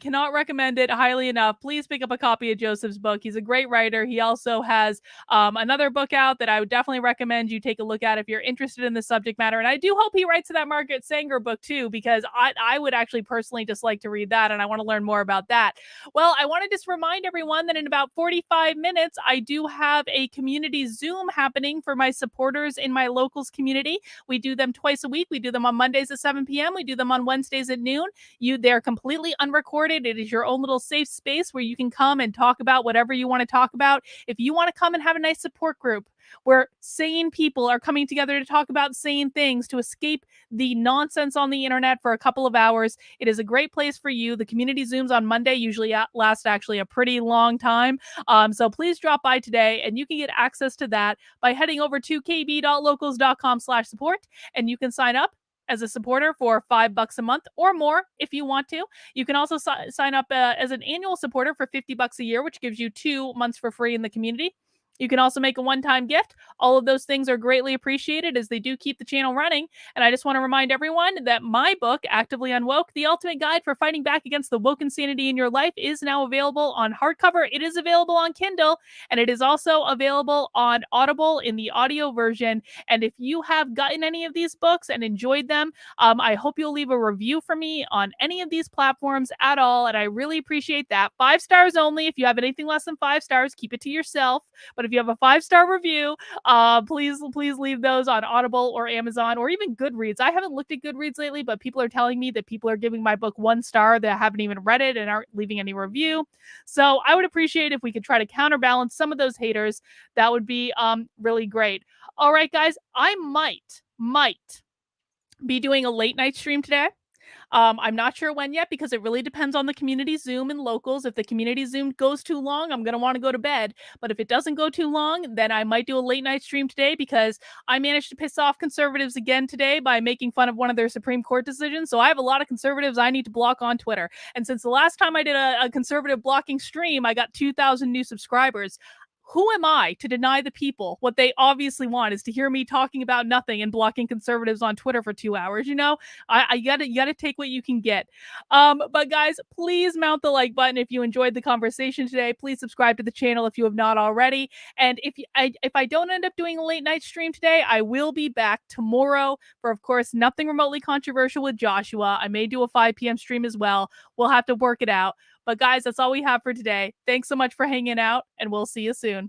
cannot recommend it highly enough. Please pick up a copy of Joseph's book. He's a great writer. He also has another book out that I would definitely recommend you take a look at if you're interested in the subject matter. And I do hope he writes that Margaret Sanger book too, because I would actually personally just like to read that, and I want to learn more about that. Well, I want to just remind everyone that in about 45 minutes, I do have a community Zoom happening for my supporters in my locals community. We do them twice a week. We do them on Mondays at 7 p.m. We do them on Wednesdays at noon. They're completely unrecorded. It is your own little safe space where you can come and talk about whatever you want to talk about. If you want to come and have a nice support group where sane people are coming together to talk about sane things, to escape the nonsense on the internet for a couple of hours, it is a great place for you. The community Zooms on Monday usually last actually a pretty long time. So please drop by today, and you can get access to that by heading over to kb.locals.com/support, and you can sign up as a supporter for $5 a month or more if you want to. You can also sign up as an annual supporter for $50 a year, which gives you 2 months for free in the community. You can also make a one-time gift. All of those things are greatly appreciated as they do keep the channel running. And I just want to remind everyone that my book, Actively Unwoke, The Ultimate Guide for Fighting Back Against the Woke Insanity in Your Life, is now available on hardcover. It is available on Kindle, and it is also available on Audible in the audio version. And if you have gotten any of these books and enjoyed them, I hope you'll leave a review for me on any of these platforms at all. And I really appreciate that. 5 stars only. If you have anything less than 5 stars, keep it to yourself. But if you have a 5-star review, please leave those on Audible or Amazon or even Goodreads. I haven't looked at Goodreads lately, but people are telling me that people are giving my book 1 star that haven't even read it and aren't leaving any review. So I would appreciate if we could try to counterbalance some of those haters. That would be really great. All right, guys, I might be doing a late night stream today. I'm not sure when yet because it really depends on the community Zoom and locals. If the community Zoom goes too long, I'm going to want to go to bed. But if it doesn't go too long, then I might do a late night stream today because I managed to piss off conservatives again today by making fun of one of their Supreme Court decisions. So I have a lot of conservatives I need to block on Twitter. And since the last time I did a conservative blocking stream, I got 2,000 new subscribers. Who am I to deny the people what they obviously want is to hear me talking about nothing and blocking conservatives on Twitter for 2 hours? You know, you gotta take what you can get. But guys, please mount the like button if you enjoyed the conversation today. Please subscribe to the channel if you have not already. And if I don't end up doing a late night stream today, I will be back tomorrow for, of course, nothing remotely controversial with Joshua. I may do a 5 p.m. stream as well. We'll have to work it out. But guys, that's all we have for today. Thanks so much for hanging out, and we'll see you soon.